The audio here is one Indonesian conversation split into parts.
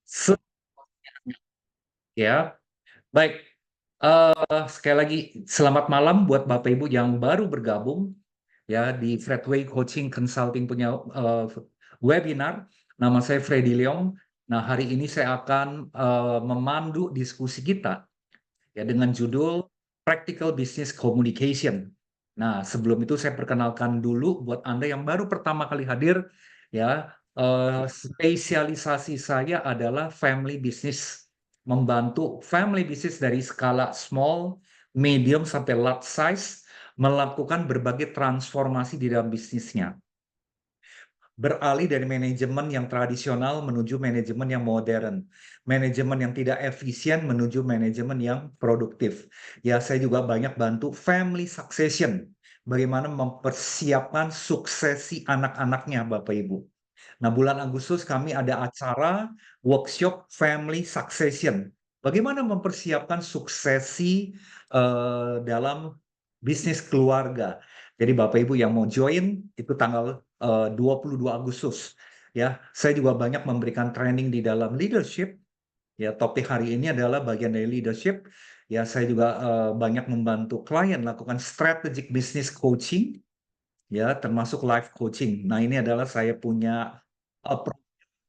Se- Ya, baik. Sekali lagi, selamat malam buat Bapak Ibu yang baru bergabung ya di Fredway Coaching Consulting punya webinar. Nama saya Freddy Leong. Nah, hari ini saya akan memandu diskusi kita ya dengan judul Practical Business Communication. Nah, sebelum itu saya perkenalkan dulu buat Anda yang baru pertama kali hadir ya, spesialisasi saya adalah family business, membantu family business dari skala small, medium sampai large size melakukan berbagai transformasi di dalam bisnisnya, beralih dari manajemen yang tradisional menuju manajemen yang modern, manajemen yang tidak efisien menuju manajemen yang produktif. Ya, saya juga banyak bantu family succession, bagaimana mempersiapkan suksesi anak-anaknya, Bapak Ibu. Nah, bulan Agustus kami ada acara workshop family succession. Bagaimana mempersiapkan suksesi dalam bisnis keluarga. Jadi Bapak Ibu yang mau join itu tanggal 22 Agustus. Ya, saya juga banyak memberikan training di dalam leadership. Ya, topik hari ini adalah bagian dari leadership. Ya, saya juga banyak membantu klien lakukan strategic business coaching, ya, termasuk life coaching. Nah, ini adalah saya punya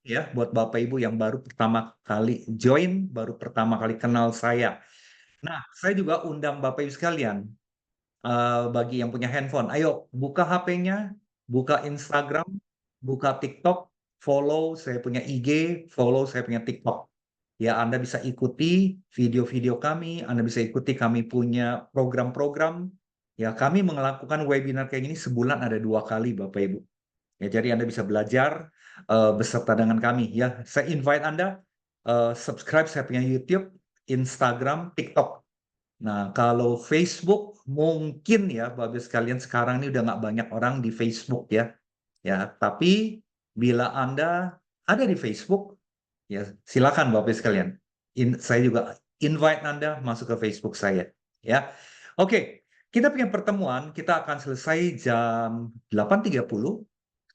ya buat Bapak Ibu yang baru pertama kali join, baru pertama kali kenal saya. Nah, saya juga undang Bapak Ibu sekalian, bagi yang punya handphone, ayo buka HP-nya, buka Instagram, buka TikTok, follow saya punya IG, follow saya punya TikTok. Ya, Anda bisa ikuti video-video kami, Anda bisa ikuti kami punya program-program. Ya, kami melakukan webinar kayak gini sebulan ada 2 kali, Bapak Ibu. Ya, jadi Anda bisa belajar beserta dengan kami. Ya, saya invite Anda subscribe saya punya YouTube, Instagram, TikTok. Nah, kalau Facebook mungkin ya, Bapak sekalian sekarang ini udah nggak banyak orang di Facebook ya. Ya, tapi bila Anda ada di Facebook, ya silakan Bapak sekalian. Saya juga invite Anda masuk ke Facebook saya. Ya, oke. Kita punya pertemuan, kita akan selesai jam 8.30.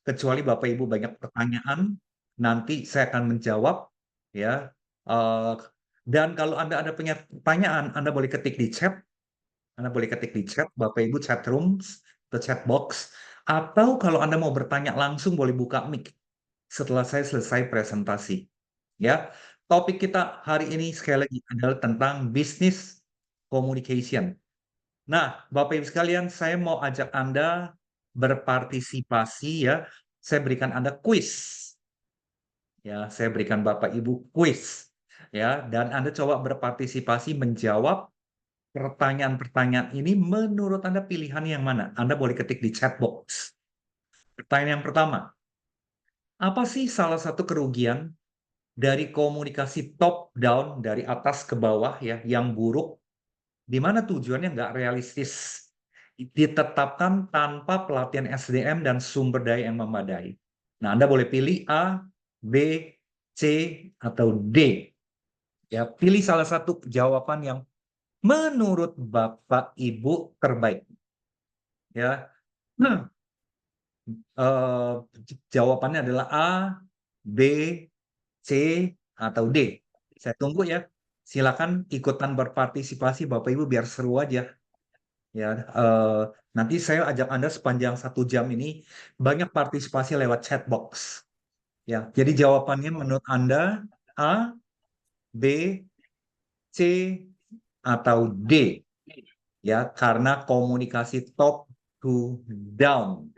Kecuali Bapak Ibu banyak pertanyaan, nanti saya akan menjawab ya. Eh, dan kalau Anda ada punya pertanyaan, Anda boleh ketik di chat, Anda boleh ketik di chat, Bapak Ibu chat rooms atau chat box, atau kalau Anda mau bertanya langsung boleh buka mic setelah saya selesai presentasi. Ya, topik kita hari ini sekali lagi adalah tentang business communication. Nah, Bapak Ibu sekalian, saya mau ajak Anda berpartisipasi ya. Saya berikan Anda kuis. Ya, saya berikan Bapak Ibu kuis. Ya, dan Anda coba berpartisipasi menjawab pertanyaan-pertanyaan ini menurut Anda pilihan yang mana? Anda boleh ketik di chat box. Pertanyaan yang pertama, apa sih salah satu kerugian dari komunikasi top down dari atas ke bawah ya yang buruk, di mana tujuannya nggak realistis, ditetapkan tanpa pelatihan SDM dan sumber daya yang memadai. Nah, Anda boleh pilih A, B, C, atau D. Ya, pilih salah satu jawaban yang menurut Bapak Ibu terbaik. Ya, nah, eh, jawabannya adalah A, B, C, atau D. Saya tunggu ya. Silakan ikutan berpartisipasi Bapak Ibu biar seru aja. Ya, nanti saya ajak Anda sepanjang 1 jam ini banyak partisipasi lewat chat box. Ya, jadi jawabannya menurut Anda A, B, C, atau D. Ya, karena komunikasi top to down.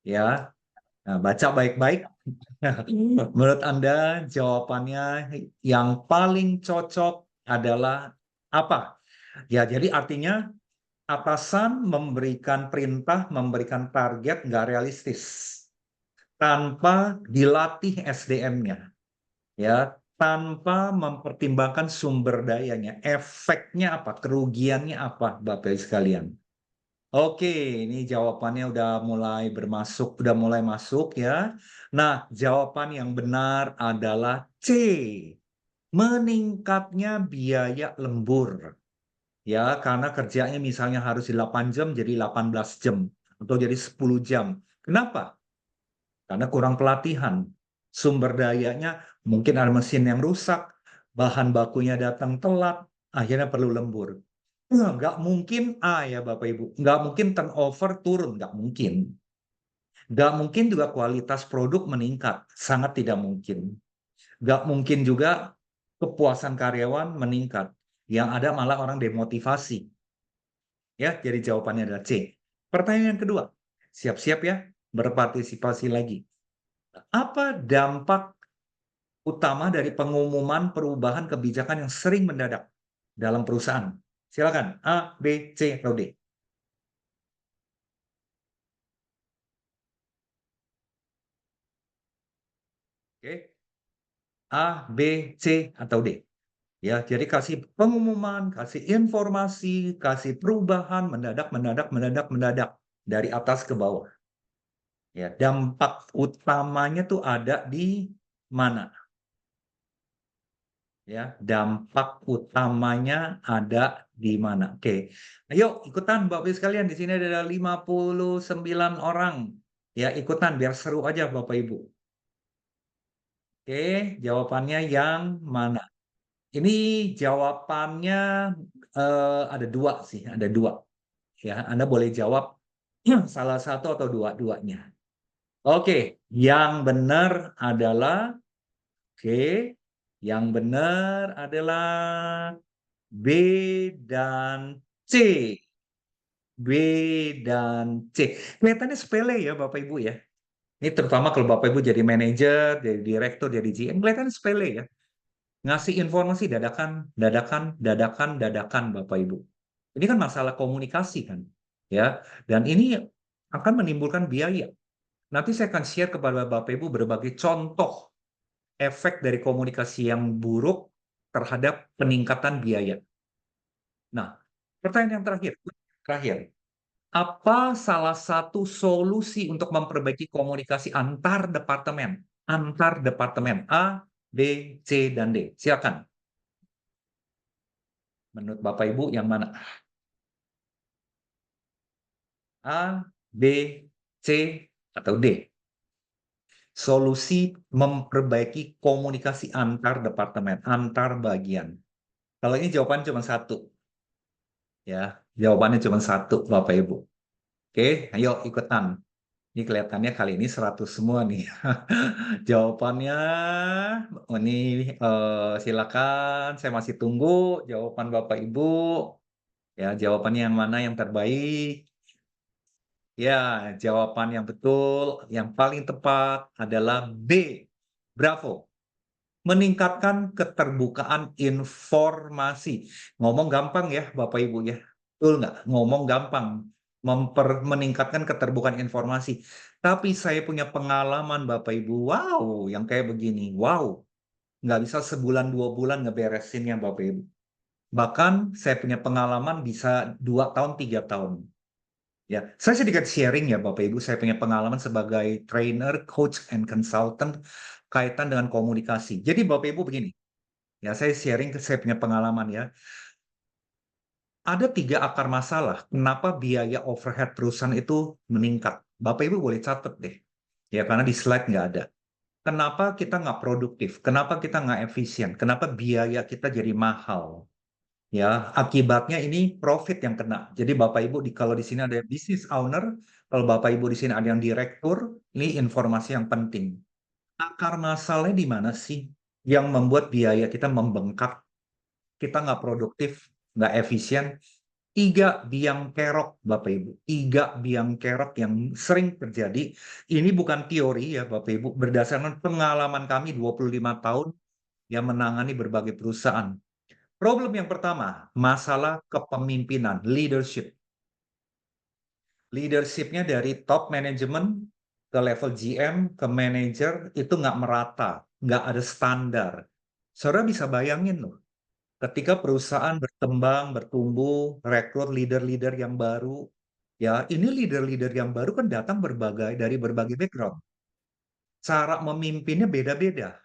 Ya, nah, baca baik-baik. Menurut Anda jawabannya yang paling cocok adalah apa? Ya, jadi artinya atasan memberikan perintah, memberikan target nggak realistis tanpa dilatih SDM-nya, ya, tanpa mempertimbangkan sumber dayanya. Efeknya apa? Kerugiannya apa, Bapak Ibu sekalian? Oke, ini jawabannya udah mulai bermasuk, udah mulai masuk ya. Nah, jawaban yang benar adalah C. Meningkatnya biaya lembur. Ya, karena kerjanya misalnya harus 8 jam jadi 18 jam atau jadi 10 jam. Kenapa? Karena kurang pelatihan. sumber dayanya mungkin ada mesin yang rusak, bahan bakunya datang telat, akhirnya perlu lembur. Nggak mungkin A ya Bapak Ibu, nggak mungkin turnover turun, nggak mungkin. Nggak mungkin juga kualitas produk meningkat, sangat tidak mungkin. Nggak mungkin juga kepuasan karyawan meningkat. Yang ada malah orang demotivasi. Ya, jadi jawabannya adalah C. Pertanyaan yang kedua, siap-siap ya, berpartisipasi lagi. Apa dampak utama dari pengumuman perubahan kebijakan yang sering mendadak dalam perusahaan? Silakan, A, B, C, atau D. Oke, A, B, C, atau D. Ya, jadi kasih pengumuman, kasih informasi, kasih perubahan mendadak, mendadak, mendadak, mendadak dari atas ke bawah. Ya, dampak utamanya tuh ada di mana? Ya, dampak utamanya ada di mana? Oke. Ayo ikutan Bapak Ibu sekalian, di sini ada 59 orang. Ya, ikutan biar seru aja Bapak Ibu. Oke, jawabannya yang mana? Ini jawabannya ada dua sih, ada dua. Ya, Anda boleh jawab salah satu atau dua-duanya. Oke, yang benar adalah oke, yang benar adalah B dan C. B dan C. Kelihatannya sepele ya Bapak Ibu ya. Ini terutama kalau Bapak Ibu jadi manajer, jadi direktur, jadi GM, kelihatannya sepele ya. Ngasih informasi dadakan, dadakan, dadakan, dadakan Bapak Ibu. Ini kan masalah komunikasi kan, ya. Dan ini akan menimbulkan biaya. Nanti saya akan share kepada Bapak Ibu berbagai contoh efek dari komunikasi yang buruk terhadap peningkatan biaya. Nah, pertanyaan yang terakhir, terakhir, apa salah satu solusi untuk memperbaiki komunikasi antar departemen? Antar departemen A, B, C, dan D. Silakan. Menurut Bapak Ibu yang mana? A, B, C, atau D? Solusi memperbaiki komunikasi antar departemen, antar bagian. Kalau ini jawaban cuma satu, ya. Jawabannya cuma satu, Bapak Ibu. Oke, ayo ikutan. Ini kelihatannya kali ini 100 semua nih. Jawabannya, oh ini silakan. Saya masih tunggu jawaban Bapak Ibu. Ya, jawabannya yang mana yang terbaik? Ya, jawaban yang betul, yang paling tepat adalah B. Bravo. Meningkatkan keterbukaan informasi. Ngomong gampang ya, Bapak Ibu ya. Betul nggak? Ngomong gampang. Meningkatkan keterbukaan informasi. Tapi saya punya pengalaman Bapak Ibu. Wow, yang kayak begini. Wow, nggak bisa sebulan 2 bulan ngeberesinnya Bapak Ibu. Bahkan saya punya pengalaman bisa 2 tahun, 3 tahun. Ya, saya sedikit sharing ya Bapak Ibu. Saya punya pengalaman sebagai trainer, coach, and consultant kaitan dengan komunikasi. Jadi Bapak Ibu begini, ya saya sharing, saya punya pengalaman ya. Ada 3 akar masalah kenapa biaya overhead perusahaan itu meningkat. Bapak Ibu boleh catat deh, ya karena di slide nggak ada. Kenapa kita nggak produktif? Kenapa kita nggak efisien? Kenapa biaya kita jadi mahal? Ya, akibatnya ini profit yang kena. Jadi Bapak Ibu kalau di sini ada business owner, kalau Bapak Ibu di sini ada yang direktur, ini informasi yang penting. Akar masalahnya di mana sih yang membuat biaya kita membengkak, kita nggak produktif, nggak efisien? 3 biang kerok, Bapak Ibu. 3 biang kerok yang sering terjadi. Ini bukan teori ya, Bapak Ibu. Berdasarkan pengalaman kami 25 tahun yang menangani berbagai perusahaan. Problem yang pertama, masalah kepemimpinan, leadership. Leadershipnya dari top management ke level GM, ke manager, itu nggak merata, nggak ada standar. Saudara bisa bayangin loh, ketika perusahaan berkembang, bertumbuh, rekrut leader-leader yang baru, ya ini leader-leader yang baru kan datang dari berbagai background. Cara memimpinnya beda-beda,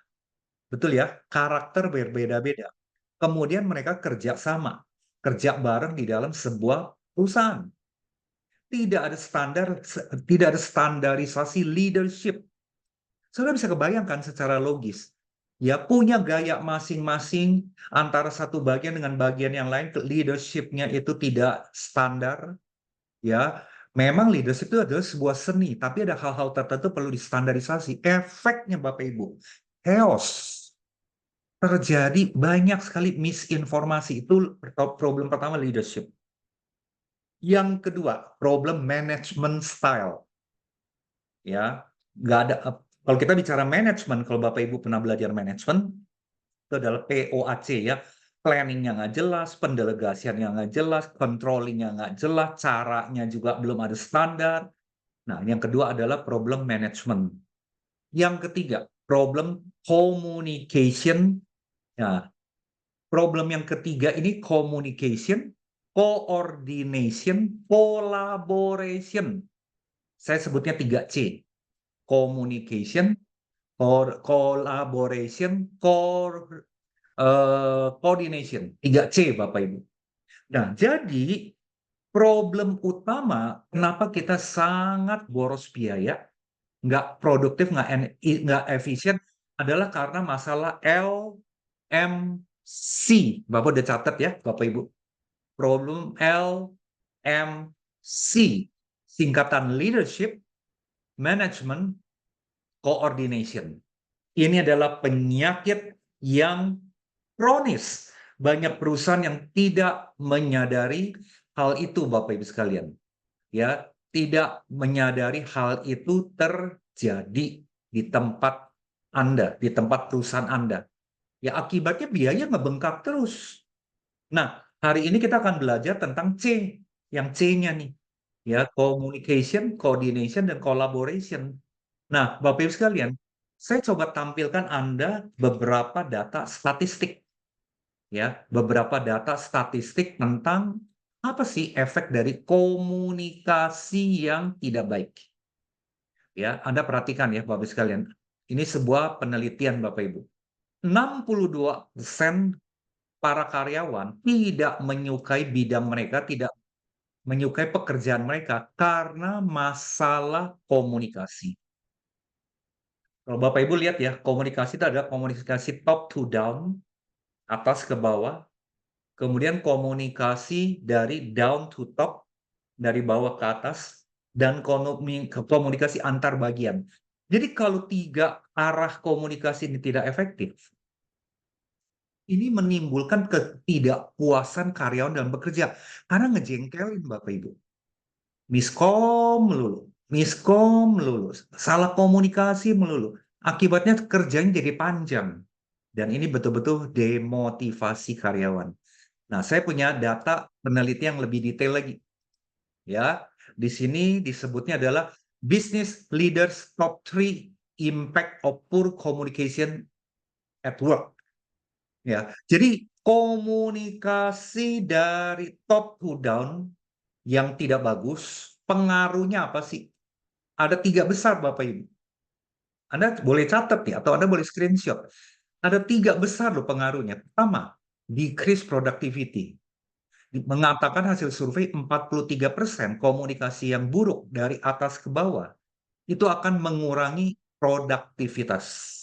betul ya? Karakter berbeda-beda. Kemudian mereka kerja sama, kerja bareng di dalam sebuah perusahaan. Tidak ada standar, tidak ada standarisasi leadership. Saudara bisa kebayangkan secara logis, ya punya gaya masing-masing antara satu bagian dengan bagian yang lain, leadership-nya itu tidak standar, ya. Memang leadership itu adalah sebuah seni, tapi ada hal-hal tertentu perlu distandarisasi. Efeknya Bapak Ibu, chaos. Terjadi banyak sekali misinformasi. Itu problem pertama, leadership. Yang kedua, problem management style. Ya, nggak ada. Kalau kita bicara manajemen, kalau Bapak Ibu pernah belajar manajemen, itu adalah POAC ya. Planningnya nggak jelas, pendelegasiannya nggak jelas, controllingnya nggak jelas, caranya juga belum ada standar. Nah, yang kedua adalah problem management. Yang ketiga, problem communication. Nah, problem yang ketiga ini communication, coordination, collaboration. Saya sebutnya 3C. Communication, collaboration, coordination. 3C Bapak Ibu. Nah, jadi problem utama kenapa kita sangat boros biaya, nggak produktif, nggak efisien, adalah karena masalah LMC. Bapak udah catat ya, Bapak Ibu. Problem LMC. Singkatan leadership, management, coordination. Ini adalah penyakit yang kronis. Banyak perusahaan yang tidak menyadari hal itu, Bapak Ibu sekalian. Ya, tidak menyadari hal itu terjadi di tempat Anda, di tempat perusahaan Anda. Ya, akibatnya biaya ngebengkak terus. Nah, hari ini kita akan belajar tentang C, yang C-nya nih. Ya, communication, coordination, dan collaboration. Nah, Bapak Ibu sekalian, saya coba tampilkan Anda beberapa data statistik. Ya, beberapa data statistik tentang apa sih efek dari komunikasi yang tidak baik. Ya, Anda perhatikan ya Bapak Ibu sekalian. Ini sebuah penelitian Bapak Ibu. 62% para karyawan tidak menyukai bidang mereka, tidak menyukai pekerjaan mereka karena masalah komunikasi. Kalau Bapak Ibu lihat ya, komunikasi itu adalah komunikasi top to down, atas ke bawah, kemudian komunikasi dari down to top, dari bawah ke atas, dan komunikasi antar bagian. Jadi kalau 3 arah komunikasi ini tidak efektif, ini menimbulkan ketidakpuasan karyawan dalam bekerja. Karena ngejengkelin Bapak Ibu. Miskom melulu, salah komunikasi melulu. Akibatnya kerjanya jadi panjang. Dan ini betul-betul demotivasi karyawan. Nah, saya punya data penelitian yang lebih detail lagi. Ya, di sini disebutnya adalah business leaders top 3 impact of poor communication at work. Ya, jadi komunikasi dari top to down yang tidak bagus, pengaruhnya apa sih? Ada 3 besar Bapak Ibu. Anda boleh catat nih, atau Anda boleh screenshot. Ada 3 besar loh pengaruhnya. Pertama, decrease productivity. Mengatakan hasil survei 43% komunikasi yang buruk dari atas ke bawah itu akan mengurangi produktivitas.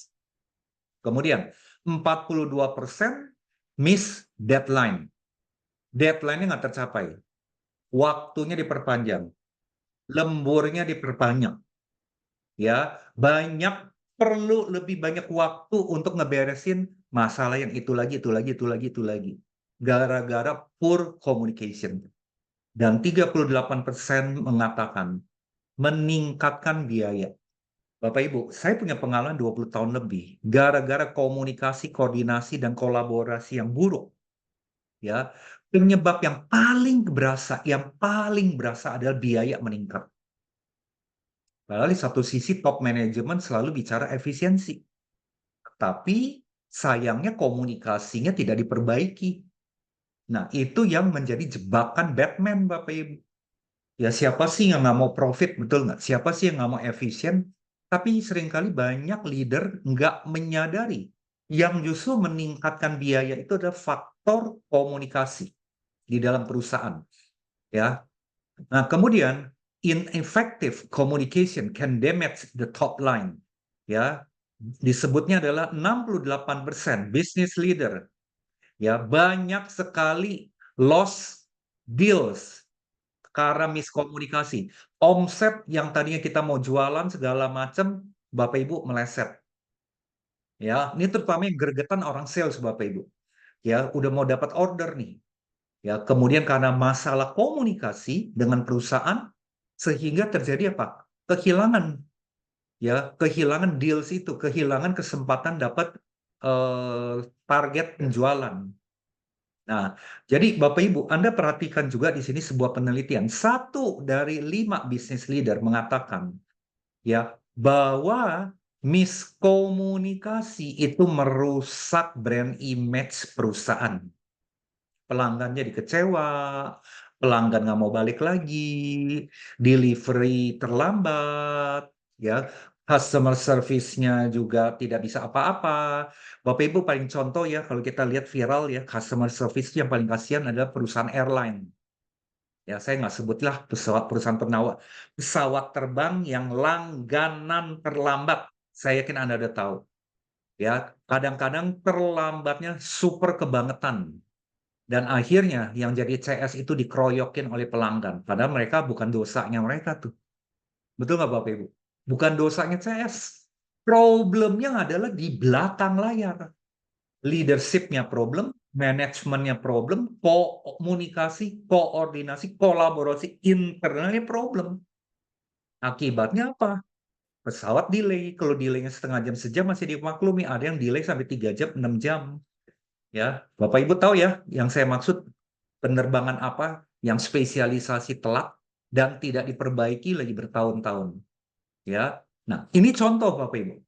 Kemudian 42% miss deadline. Deadline-nya nggak tercapai. Waktunya diperpanjang. Lemburnya diperbanyak. Ya, perlu lebih banyak waktu untuk ngeberesin masalah yang itu lagi, itu lagi, itu lagi, itu lagi. Gara-gara poor communication. Dan 38% mengatakan meningkatkan biaya. Bapak Ibu, saya punya pengalaman 20 tahun lebih. Gara-gara komunikasi, koordinasi, dan kolaborasi yang buruk. Ya, penyebab yang paling berasa adalah biaya meningkat. Padahal di satu sisi top manajemen selalu bicara efisiensi. Tapi sayangnya komunikasinya tidak diperbaiki. Nah, itu yang menjadi jebakan Batman, Bapak Ibu. Ya siapa sih yang nggak mau profit, betul nggak? Siapa sih yang nggak mau efisien? Tapi seringkali banyak leader nggak menyadari yang justru meningkatkan biaya itu adalah faktor komunikasi di dalam perusahaan. Ya, nah kemudian ineffective communication can damage the top line. ya, disebutnya adalah 68% business leader, ya, banyak sekali lost deals karena miskomunikasi. Omset yang tadinya kita mau jualan segala macam, Bapak Ibu meleset. Ya, ini terutama yang gregetan orang sales Bapak Ibu. Ya, udah mau dapat order nih. Ya, kemudian karena masalah komunikasi dengan perusahaan sehingga terjadi apa? Kehilangan, ya, kehilangan deals itu, kehilangan kesempatan dapat target penjualan. Nah, jadi Bapak Ibu, Anda perhatikan juga di sini sebuah penelitian. 1 dari 5 business leader mengatakan, ya, bahwa miskomunikasi itu merusak brand image perusahaan. Pelanggannya dikecewa, pelanggan nggak mau balik lagi, delivery terlambat, ya, customer service-nya juga tidak bisa apa-apa. Bapak Ibu paling contoh ya, kalau kita lihat viral ya, customer service yang paling kasihan adalah perusahaan airline. Ya, saya nggak sebutlah perusahaan pesawat terbang yang langganan terlambat. Saya yakin Anda udah tahu. Ya, kadang-kadang terlambatnya super kebangetan. Dan akhirnya yang jadi CS itu dikeroyokin oleh pelanggan. Padahal mereka bukan dosanya mereka tuh. Betul nggak Bapak Ibu? Bukan dosanya CS. Problemnya adalah di belakang layar. Leadership-nya problem, manajemennya problem, komunikasi, koordinasi, kolaborasi internalnya problem. Akibatnya apa? Pesawat delay. Kalau delaynya setengah jam, sejam masih dimaklumi. Ada yang delay sampai 3 jam, 6 jam. Ya, Bapak Ibu tahu ya, yang saya maksud penerbangan apa yang spesialisasi telat dan tidak diperbaiki lagi bertahun-tahun. Ya, nah ini contoh Bapak Ibu.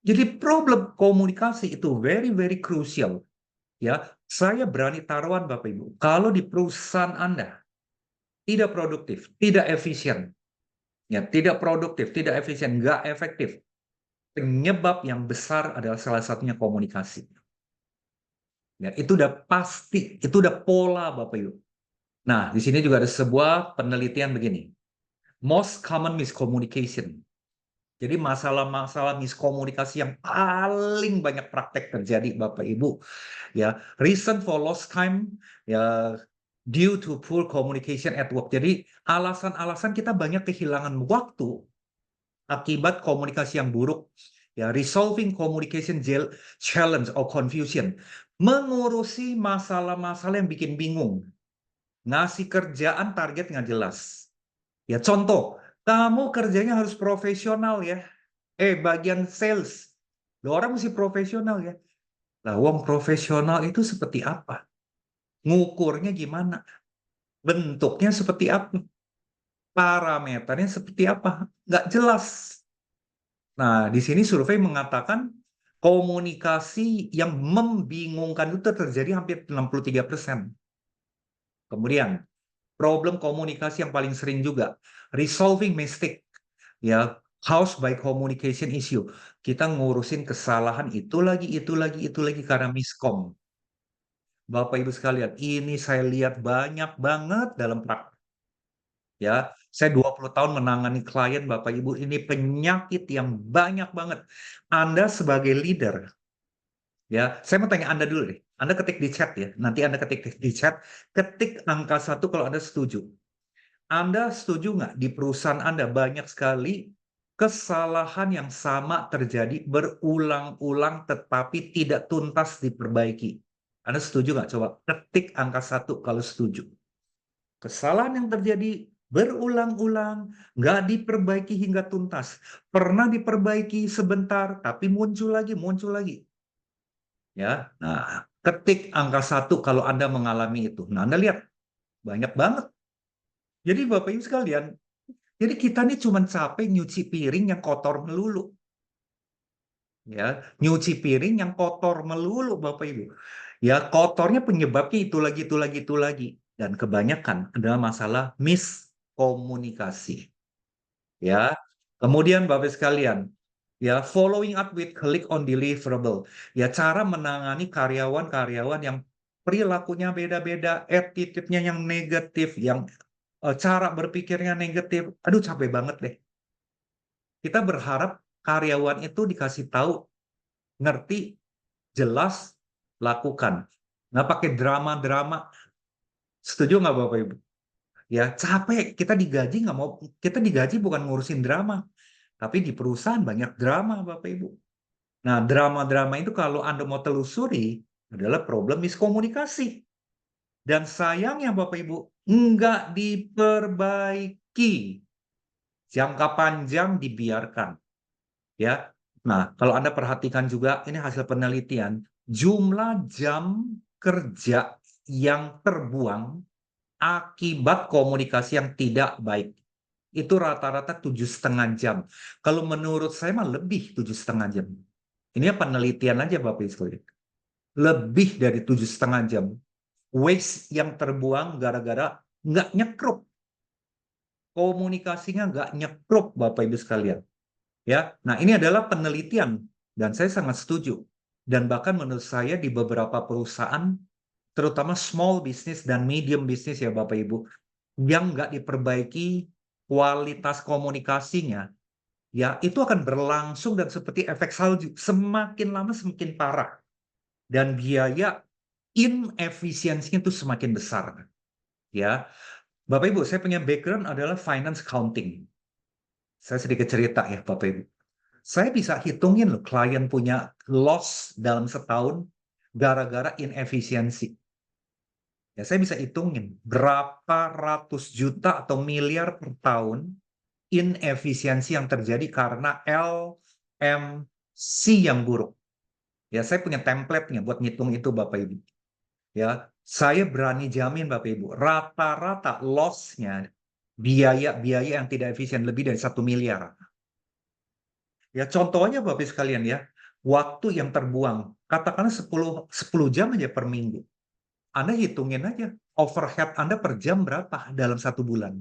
Jadi problem komunikasi itu very very crucial. Ya, saya berani taruhan Bapak Ibu, kalau di perusahaan Anda tidak produktif, tidak efisien, ya tidak produktif, tidak efisien, nggak efektif, penyebab yang besar adalah salah satunya komunikasi. Ya, itu udah pasti, itu udah pola Bapak Ibu. Nah, di sini juga ada sebuah penelitian begini. Most common miscommunication. Jadi masalah-masalah miskomunikasi yang paling banyak praktek terjadi Bapak Ibu, ya, reason for lost time, ya, due to poor communication at work. Jadi alasan-alasan kita banyak kehilangan waktu akibat komunikasi yang buruk, ya, resolving communication challenge or confusion, mengurusi masalah-masalah yang bikin bingung, ngasih kerjaan target nggak jelas. Ya, contoh, kamu kerjanya harus profesional ya. Bagian sales. Loh, orang mesti profesional ya. Lah, wong profesional itu seperti apa? Ngukurnya gimana? Bentuknya seperti apa? Parameternya seperti apa? Nggak jelas. Nah, di sini survei mengatakan komunikasi yang membingungkan itu terjadi hampir 63%. Kemudian, problem komunikasi yang paling sering juga, resolving mistake. Ya, caused by communication issue. Kita ngurusin kesalahan itu lagi karena miskom. Bapak Ibu sekalian, ini saya lihat banyak banget dalam praktek. Ya, saya 20 tahun menangani klien Bapak Ibu, ini penyakit yang banyak banget. Anda sebagai leader, ya, saya mau tanya Anda dulu deh. Anda ketik di chat ya, nanti Anda ketik di chat, ketik angka 1 kalau Anda setuju. Anda setuju nggak di perusahaan Anda banyak sekali kesalahan yang sama terjadi berulang-ulang tetapi tidak tuntas diperbaiki? Anda setuju nggak? Coba ketik angka 1 kalau setuju. Kesalahan yang terjadi berulang-ulang, nggak diperbaiki hingga tuntas. Pernah diperbaiki sebentar, tapi muncul lagi, muncul lagi. Ya, nah, ketik angka 1 kalau Anda mengalami itu. Nah, Anda lihat, banyak banget. Jadi Bapak Ibu sekalian, jadi kita nih cuma capek nyuci piring yang kotor melulu. Ya, nyuci piring yang kotor melulu Bapak Ibu. Ya, kotornya penyebabnya itu lagi, itu lagi, itu lagi. Dan kebanyakan adalah masalah miskomunikasi. Ya, kemudian Bapak sekalian, ya, following up with click on deliverable. Ya, cara menangani karyawan-karyawan yang perilakunya beda-beda, attitude-nya yang negatif, yang cara berpikirnya negatif. Aduh, capek banget deh. Kita berharap karyawan itu dikasih tahu, ngerti, jelas, lakukan. Nggak pakai drama-drama. Setuju nggak Bapak Ibu? Ya, capek. Kita digaji bukan ngurusin drama. Tapi di perusahaan banyak drama, Bapak Ibu. Nah, drama-drama itu kalau Anda mau telusuri adalah problem miskomunikasi. Dan sayangnya Bapak Ibu, nggak diperbaiki. Jangka panjang dibiarkan. Ya. Nah, kalau Anda perhatikan juga, ini hasil penelitian, jumlah jam kerja yang terbuang akibat komunikasi yang tidak baik. Itu rata-rata 7,5 jam. Kalau menurut saya mah lebih 7,5 jam. Ini penelitian aja Bapak Ibu sekalian. Lebih dari 7,5 jam. Waste yang terbuang gara-gara nggak nyekrup. Komunikasinya nggak nyekrup Bapak Ibu sekalian. Ya, nah ini adalah penelitian dan saya sangat setuju. Dan bahkan menurut saya di beberapa perusahaan, terutama small business dan medium business ya Bapak Ibu, yang nggak diperbaiki kualitas komunikasinya, ya itu akan berlangsung dan seperti efek salju. Semakin lama semakin parah. Dan biaya inefisiensinya itu semakin besar. Ya, Bapak Ibu, saya punya background adalah finance accounting. Saya sedikit cerita ya Bapak Ibu. Saya bisa hitungin loh klien punya loss dalam setahun gara-gara inefisiensi. Ya, saya bisa hitungin berapa ratus juta atau miliar per tahun inefisiensi yang terjadi karena LMC yang buruk. Ya, saya punya template-nya buat ngitung itu Bapak Ibu. Ya, saya berani jamin Bapak Ibu, rata-rata loss-nya biaya-biaya yang tidak efisien lebih dari 1 miliar. Ya, contohnya Bapak Ibu sekalian ya, waktu yang terbuang, katakanlah 10 jam aja per minggu. Anda hitungin aja, overhead Anda per jam berapa dalam 1 bulan.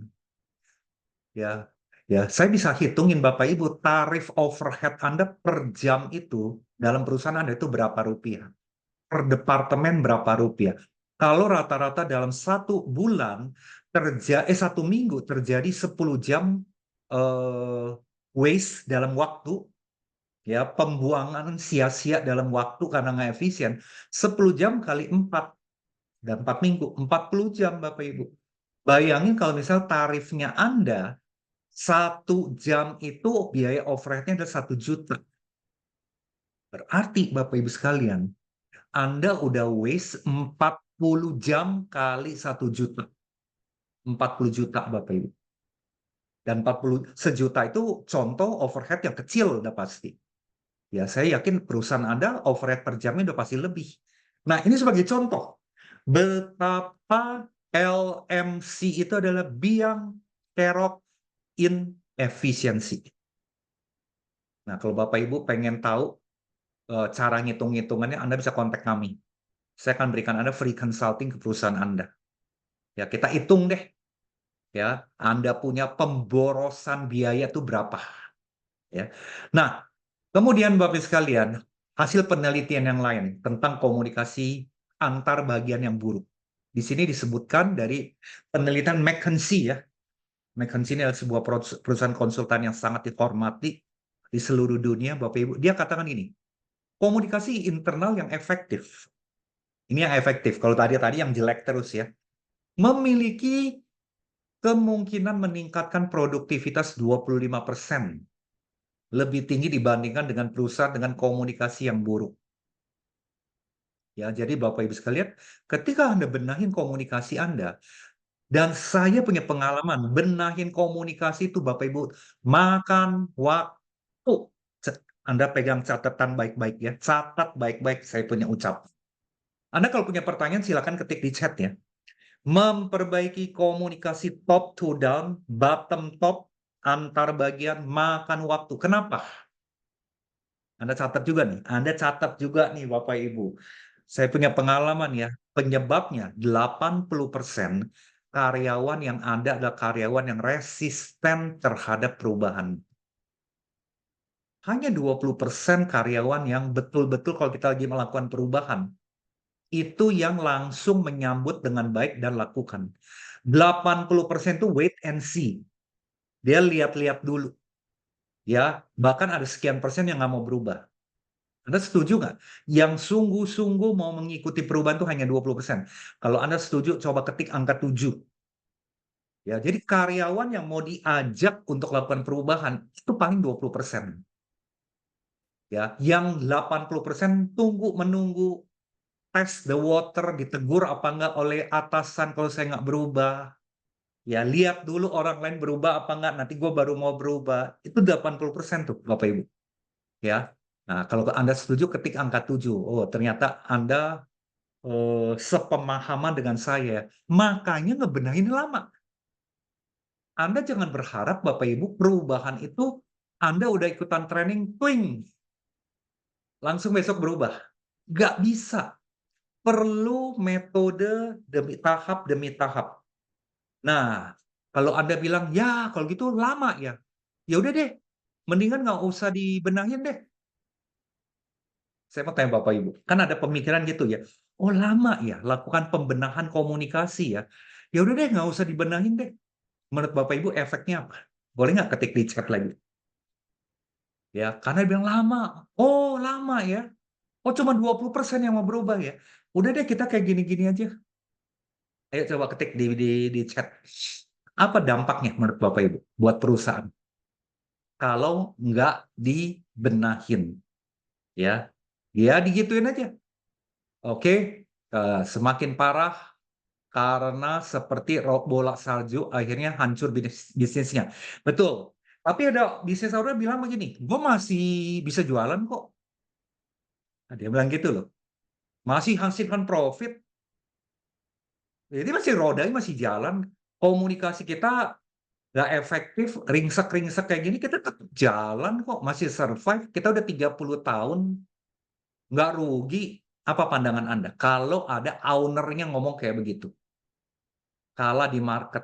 Ya, ya, saya bisa hitungin Bapak Ibu, tarif overhead Anda per jam itu dalam perusahaan Anda itu berapa rupiah. Per departemen berapa rupiah. Kalau rata-rata dalam 1 bulan, 1 minggu terjadi 10 jam waste dalam waktu, ya pembuangan sia-sia dalam waktu karena nggak efisien, 10 jam kali 4 dan 4 minggu 40 jam Bapak Ibu. Bayangin kalau misal tarifnya Anda 1 jam itu biaya overhead-nya ada 1 juta. Berarti Bapak Ibu sekalian, Anda udah waste 40 jam kali 1 juta. 40 juta Bapak Ibu. Dan 40 sejuta itu contoh overhead yang kecil udah pasti. Ya, saya yakin perusahaan Anda overhead per jamnya udah pasti lebih. Nah, ini sebagai contoh betapa LMC itu adalah biang kerok inefisiensi. Nah, kalau Bapak Ibu pengen tahu cara ngitung-ngitungannya, Anda bisa kontak kami. Saya akan berikan Anda free consulting ke perusahaan Anda. Ya, kita hitung deh. Ya, Anda punya pemborosan biaya itu berapa? Ya. Nah, kemudian Bapak sekalian, hasil penelitian yang lain tentang komunikasi antar bagian yang buruk. Di sini disebutkan dari penelitian McKinsey ya. McKinsey ini adalah sebuah perusahaan konsultan yang sangat dihormati di seluruh dunia, Bapak Ibu. Dia katakan ini, komunikasi internal yang efektif. Ini yang efektif. Kalau tadi yang jelek terus ya. Memiliki kemungkinan meningkatkan produktivitas 25%. Lebih tinggi dibandingkan dengan perusahaan dengan komunikasi yang buruk. Ya, jadi Bapak Ibu sekalian, ketika Anda benahin komunikasi Anda, dan saya punya pengalaman benahin komunikasi itu Bapak Ibu makan waktu. Anda pegang catatan baik-baik ya, catat baik-baik saya punya ucap. Anda kalau punya pertanyaan silakan ketik di chat ya. Memperbaiki komunikasi top to down, bottom top, antar bagian makan waktu. Kenapa? Anda catat juga nih. Anda catat juga nih Bapak Ibu. Saya punya pengalaman ya. Penyebabnya 80% karyawan yang ada adalah karyawan yang resisten terhadap perubahan. Hanya 20% karyawan yang betul-betul kalau kita lagi melakukan perubahan, itu yang langsung menyambut dengan baik dan lakukan. 80% itu wait and see. Dia lihat-lihat dulu. ya, bahkan ada sekian persen yang nggak mau berubah. Anda setuju nggak? Yang sungguh-sungguh mau mengikuti perubahan itu hanya 20%. Kalau Anda setuju, coba ketik angka 7. Ya, jadi karyawan yang mau diajak untuk lakukan perubahan itu paling 20%. Ya, yang 80% tunggu menunggu test the water, ditegur apa enggak oleh atasan kalau saya nggak berubah. Ya, lihat dulu orang lain berubah apa enggak, nanti gue baru mau berubah. Itu 80% tuh, Bapak Ibu. Ya. Nah, kalau Anda setuju, ketik angka 7. Oh, ternyata Anda sepemahaman dengan saya. Makanya ngebenahin lama. Anda jangan berharap, Bapak Ibu, perubahan itu Anda udah ikutan training, twing, langsung besok berubah. Nggak bisa. Perlu metode demi tahap. Nah, kalau Anda bilang, ya kalau gitu lama ya. Ya udah deh, mendingan nggak usah dibenahin deh. Saya mau tanya Bapak Ibu, kan ada pemikiran gitu ya. Oh lama ya, lakukan pembenahan komunikasi ya. Ya udah deh, nggak usah dibenahin deh. Menurut Bapak Ibu efeknya apa? Boleh nggak ketik di chat lagi? Ya, karena dia bilang lama. Oh lama ya. Oh cuma 20% yang mau berubah ya. Udah deh kita kayak gini-gini aja. Ayo coba ketik di chat. Apa dampaknya menurut Bapak Ibu buat perusahaan kalau nggak dibenahin? Ya, ya digituin aja. Oke, semakin parah karena seperti bola salju akhirnya hancur bisnisnya. Betul. Tapi ada bisnis owner bilang begini, gue masih bisa jualan kok. Nah, dia bilang gitu loh. Masih hasilkan profit. Jadi masih rodanya masih jalan. Komunikasi kita nggak efektif, ringsek-ringsek kayak gini, kita tetap jalan kok. Masih survive. Kita udah 30 tahun. Nggak rugi. Apa pandangan Anda? Kalau ada ownernya ngomong kayak begitu. Kalah di market.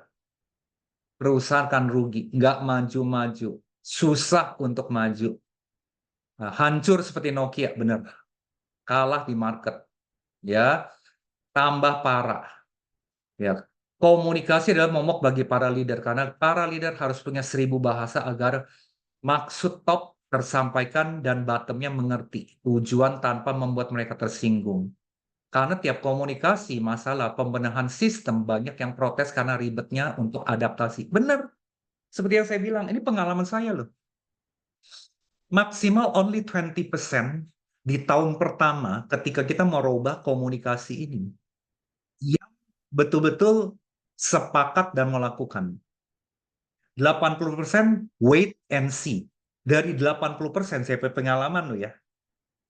Perusahaan kan rugi. Nggak maju-maju. Susah untuk maju. Nah, hancur seperti Nokia, bener. Kalah di market. Ya, tambah parah. Ya, komunikasi adalah momok bagi para leader karena para leader harus punya 1000 bahasa agar maksud top tersampaikan dan bottomnya mengerti tujuan tanpa membuat mereka tersinggung. Karena tiap komunikasi masalah pembenahan sistem banyak yang protes karena ribetnya untuk adaptasi. Benar, seperti yang saya bilang, ini pengalaman saya loh. Maksimal only 20% di tahun pertama ketika kita mau merubah komunikasi ini yang betul-betul sepakat dan melakukan. 80% wait and see. Dari 80%, saya punya pengalaman loh ya.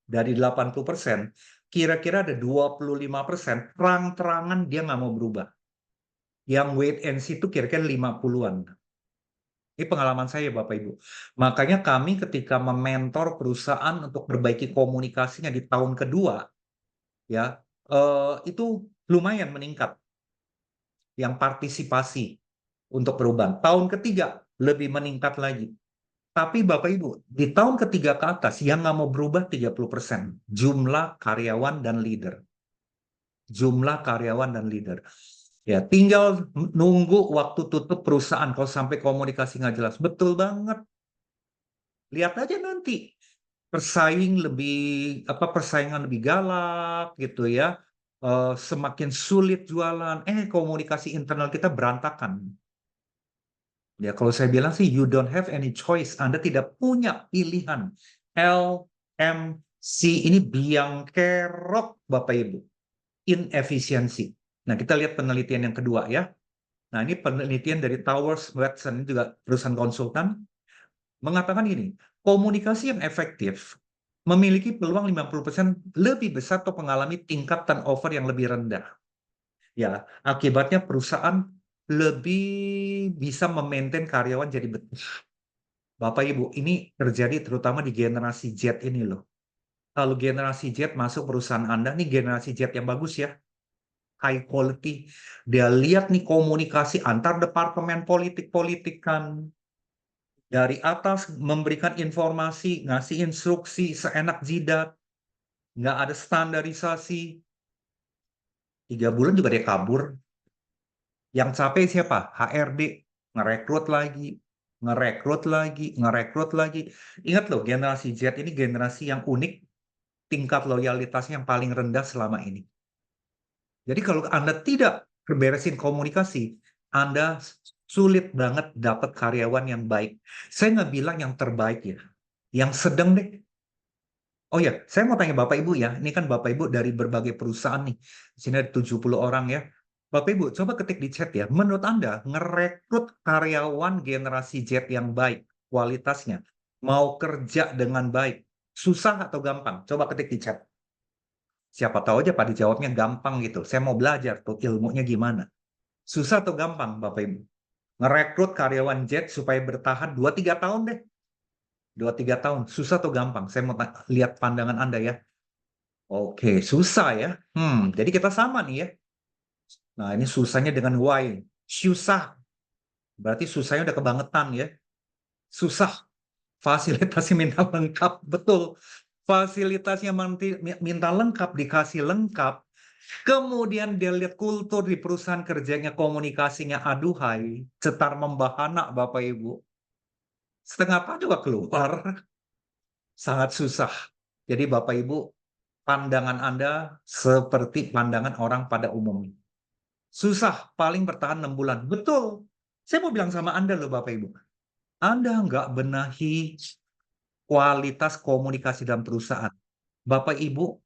Dari 80%, kira-kira ada 25% terang-terangan dia nggak mau berubah. Yang wait and see itu kira-kira 50-an. Ini pengalaman saya Bapak Ibu. Makanya kami ketika mementor perusahaan untuk perbaiki komunikasinya di tahun kedua, ya itu lumayan meningkat yang partisipasi untuk perubahan. Tahun ketiga lebih meningkat lagi. Tapi Bapak Ibu, di tahun ketiga ke atas yang nggak mau berubah 30% jumlah karyawan dan leader. Jumlah karyawan dan leader. Ya, tinggal nunggu waktu tutup perusahaan kalau sampai komunikasi nggak jelas. Betul banget. Lihat aja nanti persaingan lebih galak gitu ya. Semakin sulit jualan, komunikasi internal kita berantakan. Ya, kalau saya bilang sih, you don't have any choice. Anda tidak punya pilihan. LMC ini biang kerok, Bapak Ibu. Inefisiensi. Nah, kita lihat penelitian yang kedua ya. Nah, ini penelitian dari Towers Watson, juga perusahaan konsultan, mengatakan ini, komunikasi yang efektif memiliki peluang 50% lebih besar atau mengalami tingkat turnover yang lebih rendah. Ya, akibatnya perusahaan lebih bisa memaintain karyawan jadi betah. Bapak Ibu, ini terjadi terutama di generasi Z ini loh. Kalau generasi Z masuk perusahaan Anda, nih generasi Z yang bagus ya, high quality. Dia lihat nih komunikasi antar departemen politik-politik kan. Dari atas memberikan informasi, ngasih instruksi seenak jidat. Nggak ada standarisasi. 3 bulan juga dia kabur. Yang capek siapa? HRD. Ngerekrut lagi. ngerekrut lagi, ngerekrut lagi. Ingat loh, generasi Z ini generasi yang unik, tingkat loyalitasnya yang paling rendah selama ini. Jadi kalau Anda tidak beresin komunikasi, Anda sulit banget dapat karyawan yang baik. Saya nggak bilang yang terbaik ya, yang sedang deh. Oh ya, saya mau tanya Bapak Ibu ya, ini kan Bapak Ibu dari berbagai perusahaan nih, di sini ada 70 orang ya. Bapak Ibu, coba ketik di chat ya, menurut Anda ngerekrut karyawan generasi Z yang baik, kualitasnya, mau kerja dengan baik, susah atau gampang? Coba ketik di chat. Siapa tahu aja pada jawabnya gampang gitu. Saya mau belajar tuh ilmunya gimana. Susah atau gampang, Bapak Ibu? Ngerekrut karyawan Z supaya bertahan 2-3 tahun deh. 2-3 tahun. Susah atau gampang? Saya mau lihat pandangan Anda ya. Oke, susah ya. Jadi kita sama nih ya. Nah, ini susahnya dengan Y. Susah. Berarti susahnya udah kebangetan ya. Susah. Fasilitasnya minta lengkap. Betul. Fasilitasnya minta lengkap, dikasih lengkap. Kemudian dia lihat kultur di perusahaan kerjanya, komunikasinya aduhai, cetar membahana Bapak Ibu. Setengah apa juga keluar. Sangat susah. Jadi Bapak Ibu, pandangan Anda seperti pandangan orang pada umumnya. Susah, paling bertahan 6 bulan. Betul. Saya mau bilang sama Anda loh Bapak Ibu. Anda nggak benahi kualitas komunikasi dalam perusahaan. Bapak Ibu,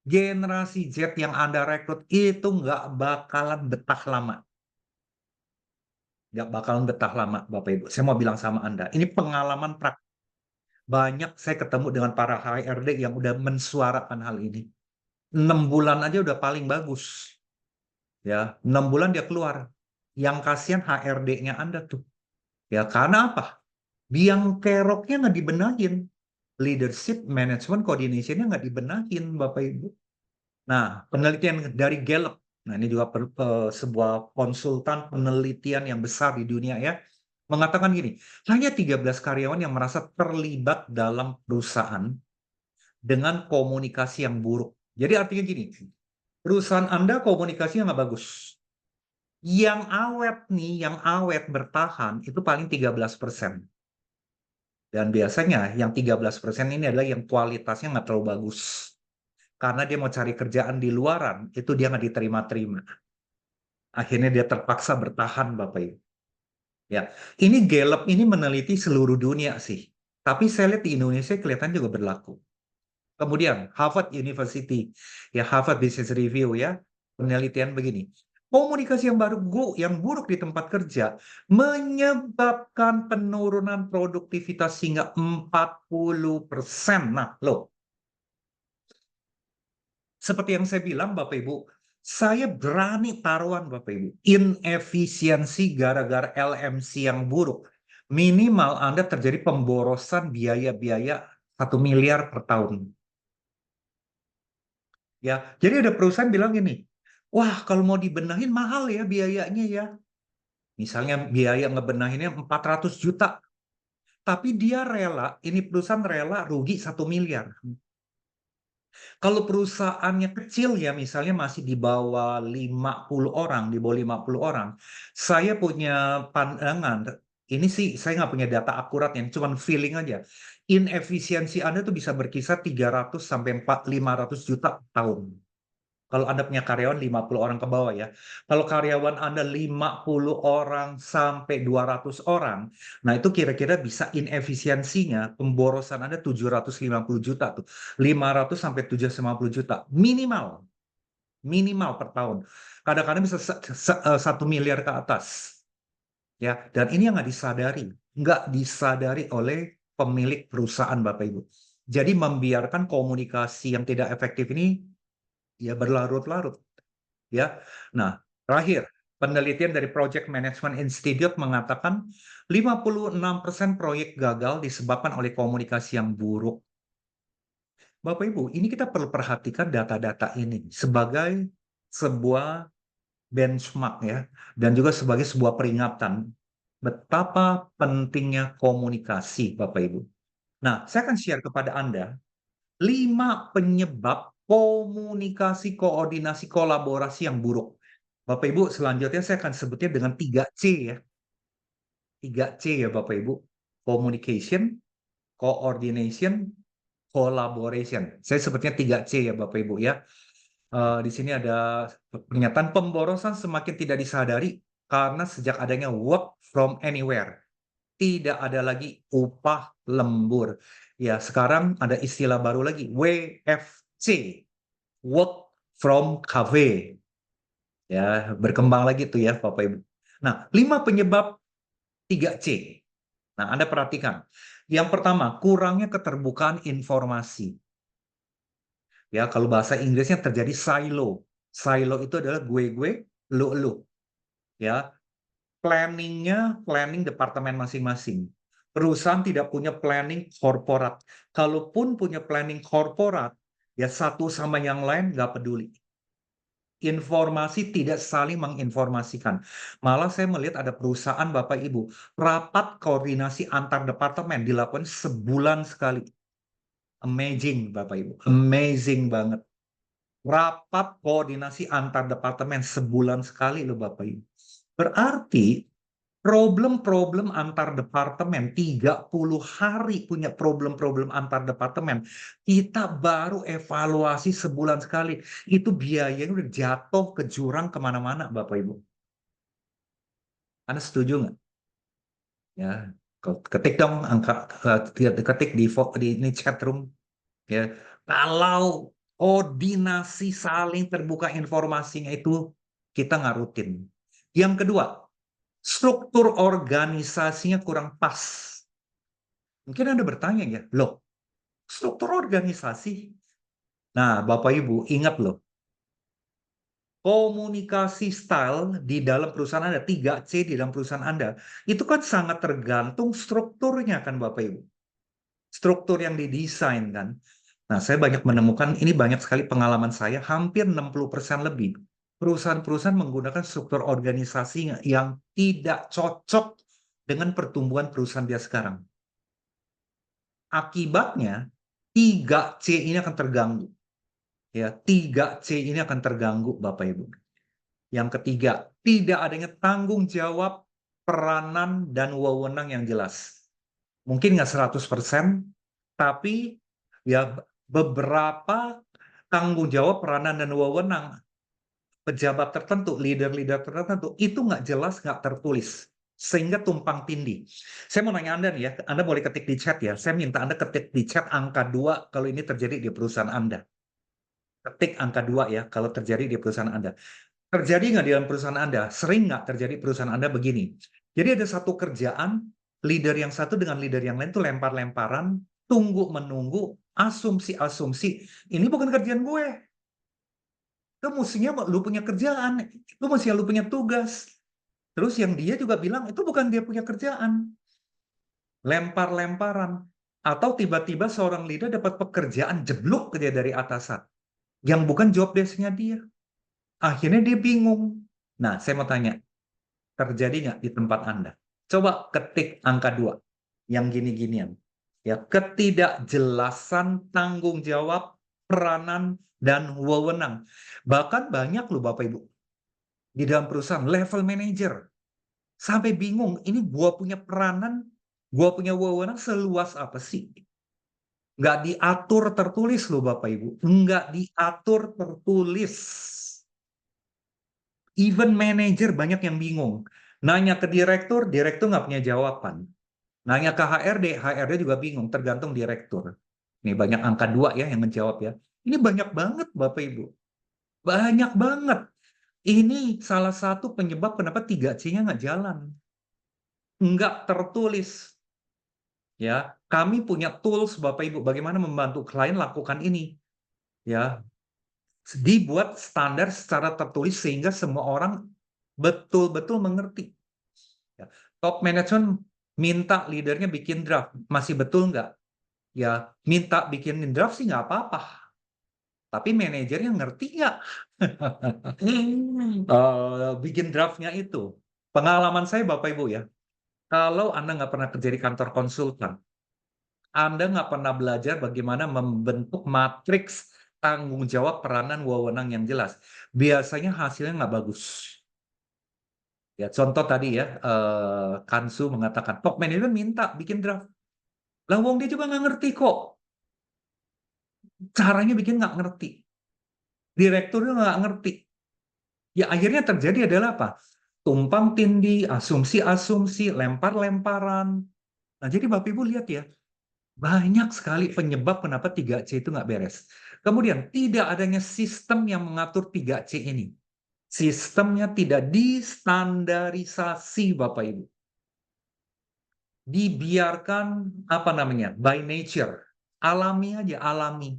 generasi Z yang Anda rekrut itu nggak bakalan betah lama. Nggak bakalan betah lama, Bapak Ibu. Saya mau bilang sama Anda, ini pengalaman praktik. Banyak saya ketemu dengan para HRD yang udah mensuarakan hal ini. 6 bulan aja udah paling bagus. Ya, 6 bulan dia keluar. Yang kasihan HRD-nya Anda tuh. Ya, karena apa? Biang keroknya nggak dibenahin. Leadership, management, coordination-nya nggak dibenahin, Bapak Ibu. Nah, penelitian dari Gallup, nah ini juga sebuah konsultan penelitian yang besar di dunia ya, mengatakan gini, hanya 13 karyawan yang merasa terlibat dalam perusahaan dengan komunikasi yang buruk. Jadi artinya gini, perusahaan Anda komunikasinya nggak bagus. Yang awet nih, yang awet bertahan itu paling 13%. Dan biasanya yang 13% ini adalah yang kualitasnya nggak terlalu bagus. Karena dia mau cari kerjaan di luaran, itu dia nggak diterima-terima. Akhirnya dia terpaksa bertahan, Bapak Ibu. Ya, ini Gallup ini meneliti seluruh dunia sih. Tapi saya lihat di Indonesia kelihatan juga berlaku. Kemudian Harvard University, ya Harvard Business Review ya, penelitian begini. Komunikasi yang buruk di tempat kerja menyebabkan penurunan produktivitas hingga 40%. Nah, loh, seperti yang saya bilang, Bapak Ibu, saya berani taruhan, Bapak Ibu, inefisiensi gara-gara LMC yang buruk. Minimal Anda terjadi pemborosan biaya-biaya 1 miliar per tahun. Ya, jadi ada perusahaan bilang gini, wah kalau mau dibenahin mahal ya biayanya ya. Misalnya biaya ngebenahinnya 400 juta. Tapi dia rela, ini perusahaan rela rugi 1 miliar. Kalau perusahaannya kecil ya, misalnya masih di bawah 50 orang, di bawah 50 orang, saya punya pandangan, ini sih saya nggak punya data akurat yang cuman feeling aja. Inefisiensi Anda tuh bisa berkisar 300 sampai 500 juta per tahun. Kalau Anda punya karyawan 50 orang ke bawah ya. Kalau karyawan Anda 50 orang sampai 200 orang, nah itu kira-kira bisa inefisiensinya, pemborosan Anda 750 juta tuh. 500 sampai 750 juta minimal. Minimal per tahun. Kadang-kadang bisa 1 miliar ke atas. Ya, dan ini yang nggak disadari oleh pemilik perusahaan Bapak Ibu. Jadi membiarkan komunikasi yang tidak efektif ini ya berlarut-larut. Ya. Nah, terakhir, penelitian dari Project Management Institute mengatakan 56% proyek gagal disebabkan oleh komunikasi yang buruk. Bapak Ibu, ini kita perlu perhatikan data-data ini sebagai sebuah benchmark ya, dan juga sebagai sebuah peringatan betapa pentingnya komunikasi, Bapak Ibu. Nah, saya akan share kepada Anda 5 penyebab komunikasi, koordinasi, kolaborasi yang buruk. Bapak Ibu, selanjutnya saya akan sebutnya dengan 3C ya. 3C ya Bapak Ibu. Communication, coordination, collaboration. Saya sebutnya 3C ya Bapak Ibu ya. Di sini ada pernyataan pemborosan semakin tidak disadari karena sejak adanya work from anywhere. Tidak ada lagi upah lembur. Ya, sekarang ada istilah baru lagi, WFC, work from cafe. Ya, berkembang lagi tuh ya Bapak Ibu. Nah, 5 penyebab 3C. Nah, Anda perhatikan. Yang pertama, kurangnya keterbukaan informasi. Ya, kalau bahasa Inggrisnya terjadi silo. Silo itu adalah gue, lu. Ya, planning departemen masing-masing. Perusahaan tidak punya planning korporat. Kalaupun punya planning korporat, ya satu sama yang lain nggak peduli. Informasi tidak saling menginformasikan. Malah saya melihat ada perusahaan Bapak Ibu, rapat koordinasi antar departemen dilakukan sebulan sekali. Amazing Bapak Ibu, amazing banget. Rapat koordinasi antar departemen sebulan sekali loh Bapak Ibu. Berarti problem-problem antar departemen, 30 hari punya problem-problem antar departemen. Kita baru evaluasi sebulan sekali. Itu biayanya udah jatuh ke jurang kemana-mana, Bapak Ibu. Anda setuju nggak? Ya, ketik dong angka, ketik di ini chat room. Ya, kalau koordinasi saling terbuka informasinya itu kita nggak rutin. Yang kedua, struktur organisasinya kurang pas. Mungkin Anda bertanya ya, loh, struktur organisasi. Nah, Bapak Ibu, ingat loh, komunikasi style di dalam perusahaan Anda, 3C di dalam perusahaan Anda, itu kan sangat tergantung strukturnya kan Bapak Ibu. Struktur yang didesain kan. Nah, saya banyak menemukan, ini banyak sekali pengalaman saya, hampir 60% lebih. Perusahaan-perusahaan menggunakan struktur organisasi yang tidak cocok dengan pertumbuhan perusahaan dia sekarang. Akibatnya 3C ini akan terganggu. Ya, 3C ini akan terganggu Bapak Ibu. Yang ketiga, tidak adanya tanggung jawab, peranan dan wewenang yang jelas. Mungkin nggak 100%, tapi ya beberapa tanggung jawab, peranan dan wewenang pejabat tertentu, leader-leader tertentu itu nggak jelas, nggak tertulis sehingga tumpang tindih. Saya mau nanya Anda nih ya, Anda boleh ketik di chat ya. Saya minta Anda ketik di chat angka 2 kalau ini terjadi di perusahaan Anda. Ketik angka 2 ya kalau terjadi di perusahaan Anda. Terjadi nggak di dalam perusahaan Anda? Sering nggak terjadi perusahaan Anda begini? Jadi ada satu kerjaan, leader yang satu dengan leader yang lain tuh lempar-lemparan, tunggu-menunggu, asumsi-asumsi. Ini bukan kerjaan gue. Itu mestinya lu punya kerjaan, itu mestinya lu punya tugas. Terus yang dia juga bilang, itu bukan dia punya kerjaan. Lempar-lemparan. Atau tiba-tiba seorang leader dapat pekerjaan jeblok ke dia dari atasan. Yang bukan job desk-nya dia. Akhirnya dia bingung. Nah, saya mau tanya, terjadi nggak di tempat Anda? Coba ketik angka 2. Yang gini-ginian. Ya, ketidakjelasan tanggung jawab, peranan, dan wewenang. Bahkan banyak loh Bapak Ibu. Di dalam perusahaan, level manager. Sampai bingung, ini gua punya peranan, gua punya wewenang seluas apa sih? Nggak diatur tertulis loh Bapak Ibu. Nggak diatur tertulis. Even manager banyak yang bingung. Nanya ke direktur nggak punya jawaban. Nanya ke HRD juga bingung, tergantung direktur. Ini banyak angka 2 ya yang menjawab ya. Ini banyak banget Bapak Ibu. Banyak banget. Ini salah satu penyebab kenapa 3C-nya nggak jalan. Nggak tertulis. Ya, kami punya tools Bapak Ibu bagaimana membantu klien lakukan ini. Ya, dibuat standar secara tertulis sehingga semua orang betul-betul mengerti. Ya. Top management minta leadernya bikin draft, masih betul nggak? Ya, minta bikin draft sih nggak apa-apa. Tapi manajernya ngerti nggak? Bikin draftnya itu. Pengalaman saya Bapak Ibu ya, kalau Anda nggak pernah kerja di kantor konsultan, Anda nggak pernah belajar bagaimana membentuk matriks tanggung jawab peranan wewenang yang jelas. Biasanya hasilnya nggak bagus. Ya, contoh tadi ya, Kansu mengatakan top management minta bikin draft. Lah, wong dia juga nggak ngerti kok. Caranya bikin nggak ngerti. Direkturnya nggak ngerti. Ya, akhirnya terjadi adalah apa? Tumpang tindih, asumsi-asumsi, lempar-lemparan. Nah, jadi Bapak Ibu lihat ya, banyak sekali penyebab kenapa 3C itu nggak beres. Kemudian, tidak adanya sistem yang mengatur 3C ini. Sistemnya tidak distandarisasi, Bapak Ibu. Dibiarkan, apa namanya, by nature. Alami aja, alami.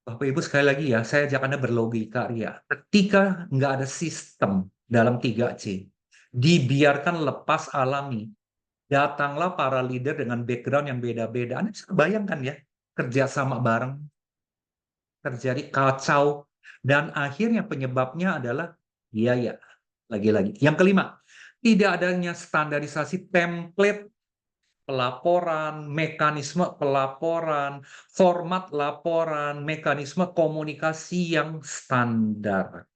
Bapak Ibu sekali lagi ya, saya ajak Anda berlogika ya. Ketika nggak ada sistem dalam 3C, dibiarkan lepas alami, datanglah para leader dengan background yang beda-beda. Anda bisa bayangkan ya, kerja sama bareng, terjadi kacau, dan akhirnya penyebabnya adalah biaya. Lagi-lagi. Yang kelima, tidak adanya standarisasi template pelaporan, mekanisme pelaporan, format laporan, mekanisme komunikasi yang standar.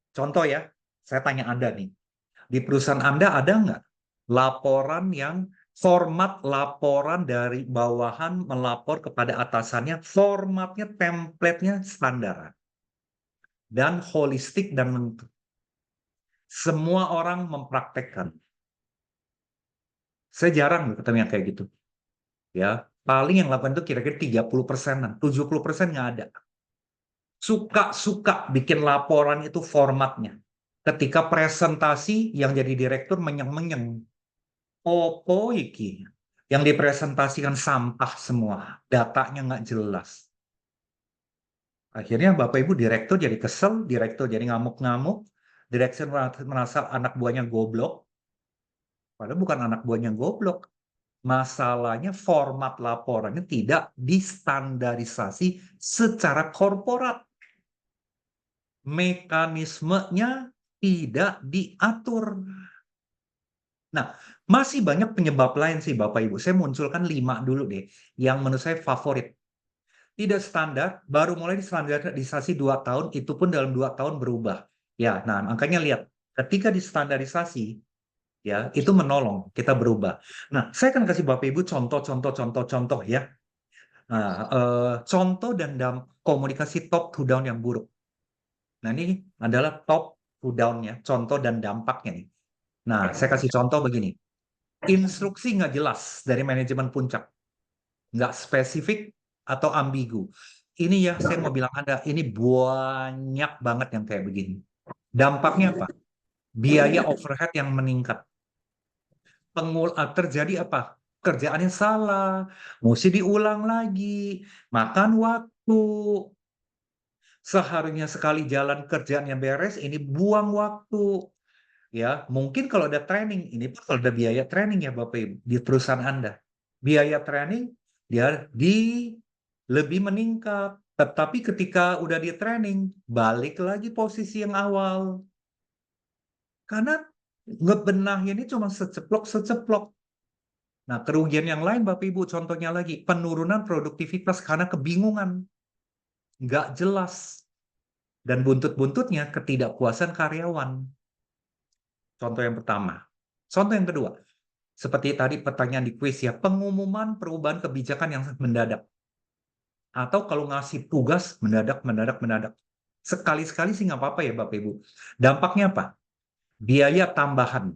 Contoh ya, saya tanya Anda nih, di perusahaan Anda ada nggak laporan yang format laporan dari bawahan melapor kepada atasannya, formatnya, template-nya standar dan holistik dan lengkap. Semua orang mempraktekkan. Saya jarang ketemu yang kayak gitu. Ya, paling yang lakukan itu kira-kira 30%-an, 70% nggak ada. Suka-suka bikin laporan itu formatnya. Ketika presentasi yang jadi direktur menyeng-menyeng. Opo iki. Yang dipresentasikan sampah semua. Datanya nggak jelas. Akhirnya Bapak Ibu direktur jadi kesel, direktur jadi ngamuk-ngamuk, direktur merasa anak buahnya goblok. Padahal bukan anak buahnya goblok. Masalahnya format laporannya tidak distandarisasi secara korporat. Mekanismenya tidak diatur. Nah, masih banyak penyebab lain sih Bapak Ibu. Saya munculkan 5 dulu deh, yang menurut saya favorit. Tidak standar, baru mulai distandarisasi 2 tahun, itu pun dalam 2 tahun berubah. Ya, nah makanya lihat, ketika distandarisasi, ya itu menolong kita berubah. Nah, saya akan kasih Bapak Ibu contoh ya. Nah, contoh dan komunikasi top to down yang buruk. Nah, ini adalah top to down-nya, contoh dan dampaknya nih. Nah, saya kasih contoh begini. Instruksi nggak jelas dari manajemen puncak. Nggak spesifik atau ambigu. Ini ya, saya mau bilang Anda, ini banyak banget yang kayak begini. Dampaknya apa? Biaya overhead yang meningkat. Terjadi apa? Kerjaannya salah, mesti diulang lagi, makan waktu. Seharusnya sekali jalan kerjaannya beres, ini buang waktu. Ya, mungkin kalau ada training, ini pun kalau ada biaya training ya Bapak Ibu, di perusahaan Anda. Biaya training dia lebih meningkat. Tetapi ketika udah di training, balik lagi posisi yang awal. Karena ngebenahnya ini cuma seceplok-seceplok. Nah, kerugian yang lain Bapak Ibu, contohnya lagi, penurunan produktivitas karena kebingungan. Nggak jelas. Dan buntut-buntutnya ketidakpuasan karyawan. Contoh yang pertama. Contoh yang kedua. Seperti tadi pertanyaan di kuis ya, pengumuman perubahan kebijakan yang mendadak. Atau kalau ngasih tugas mendadak. Sekali-sekali sih nggak apa-apa ya Bapak Ibu. Dampaknya apa? Biaya tambahan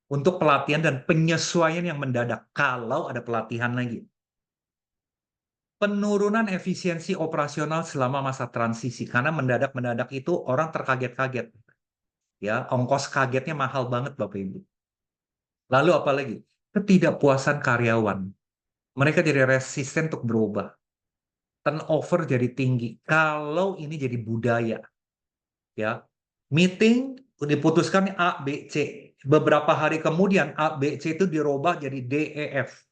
untuk pelatihan dan penyesuaian yang mendadak kalau ada pelatihan lagi. Penurunan efisiensi operasional selama masa transisi karena mendadak itu orang terkaget-kaget. Ya, ongkos kagetnya mahal banget Bapak Ibu. Lalu apalagi? Ketidakpuasan karyawan. Mereka jadi resisten untuk berubah. Turnover jadi tinggi. Kalau ini jadi budaya, ya, meeting diputuskan A, B, C. Beberapa hari kemudian A, B, C itu dirubah jadi D, E, F.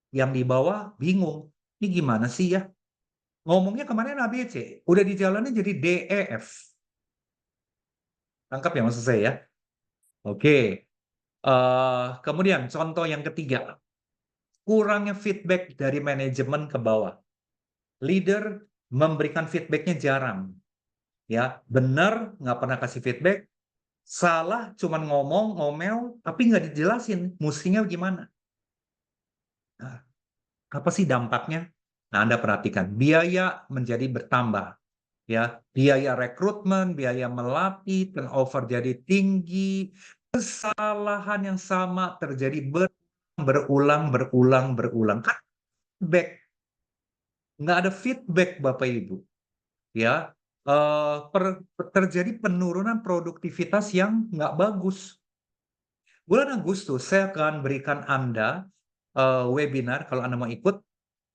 Yang di bawah bingung. Ini gimana sih ya? Ngomongnya kemarin A, B, C. Udah di jalannya jadi D, E, F. Tangkap ya maksud saya ya? Oke. Kemudian contoh yang ketiga. Kurangnya feedback dari manajemen ke bawah. Leader memberikan feedbacknya jarang. Ya, benar nggak pernah kasih feedback, Salah cuman ngomong, ngomel, tapi nggak dijelasin mustinya gimana. Nah, apa sih dampaknya? Nah, Anda perhatikan, biaya menjadi bertambah, ya. Biaya rekrutmen, biaya melatih, turnover jadi tinggi, kesalahan yang sama terjadi berulang, berulang, berulang. Kan feedback, nggak ada feedback Bapak Ibu, ya. Terjadi penurunan produktivitas yang nggak bagus. Bulan Agustus saya akan berikan Anda webinar kalau Anda mau ikut,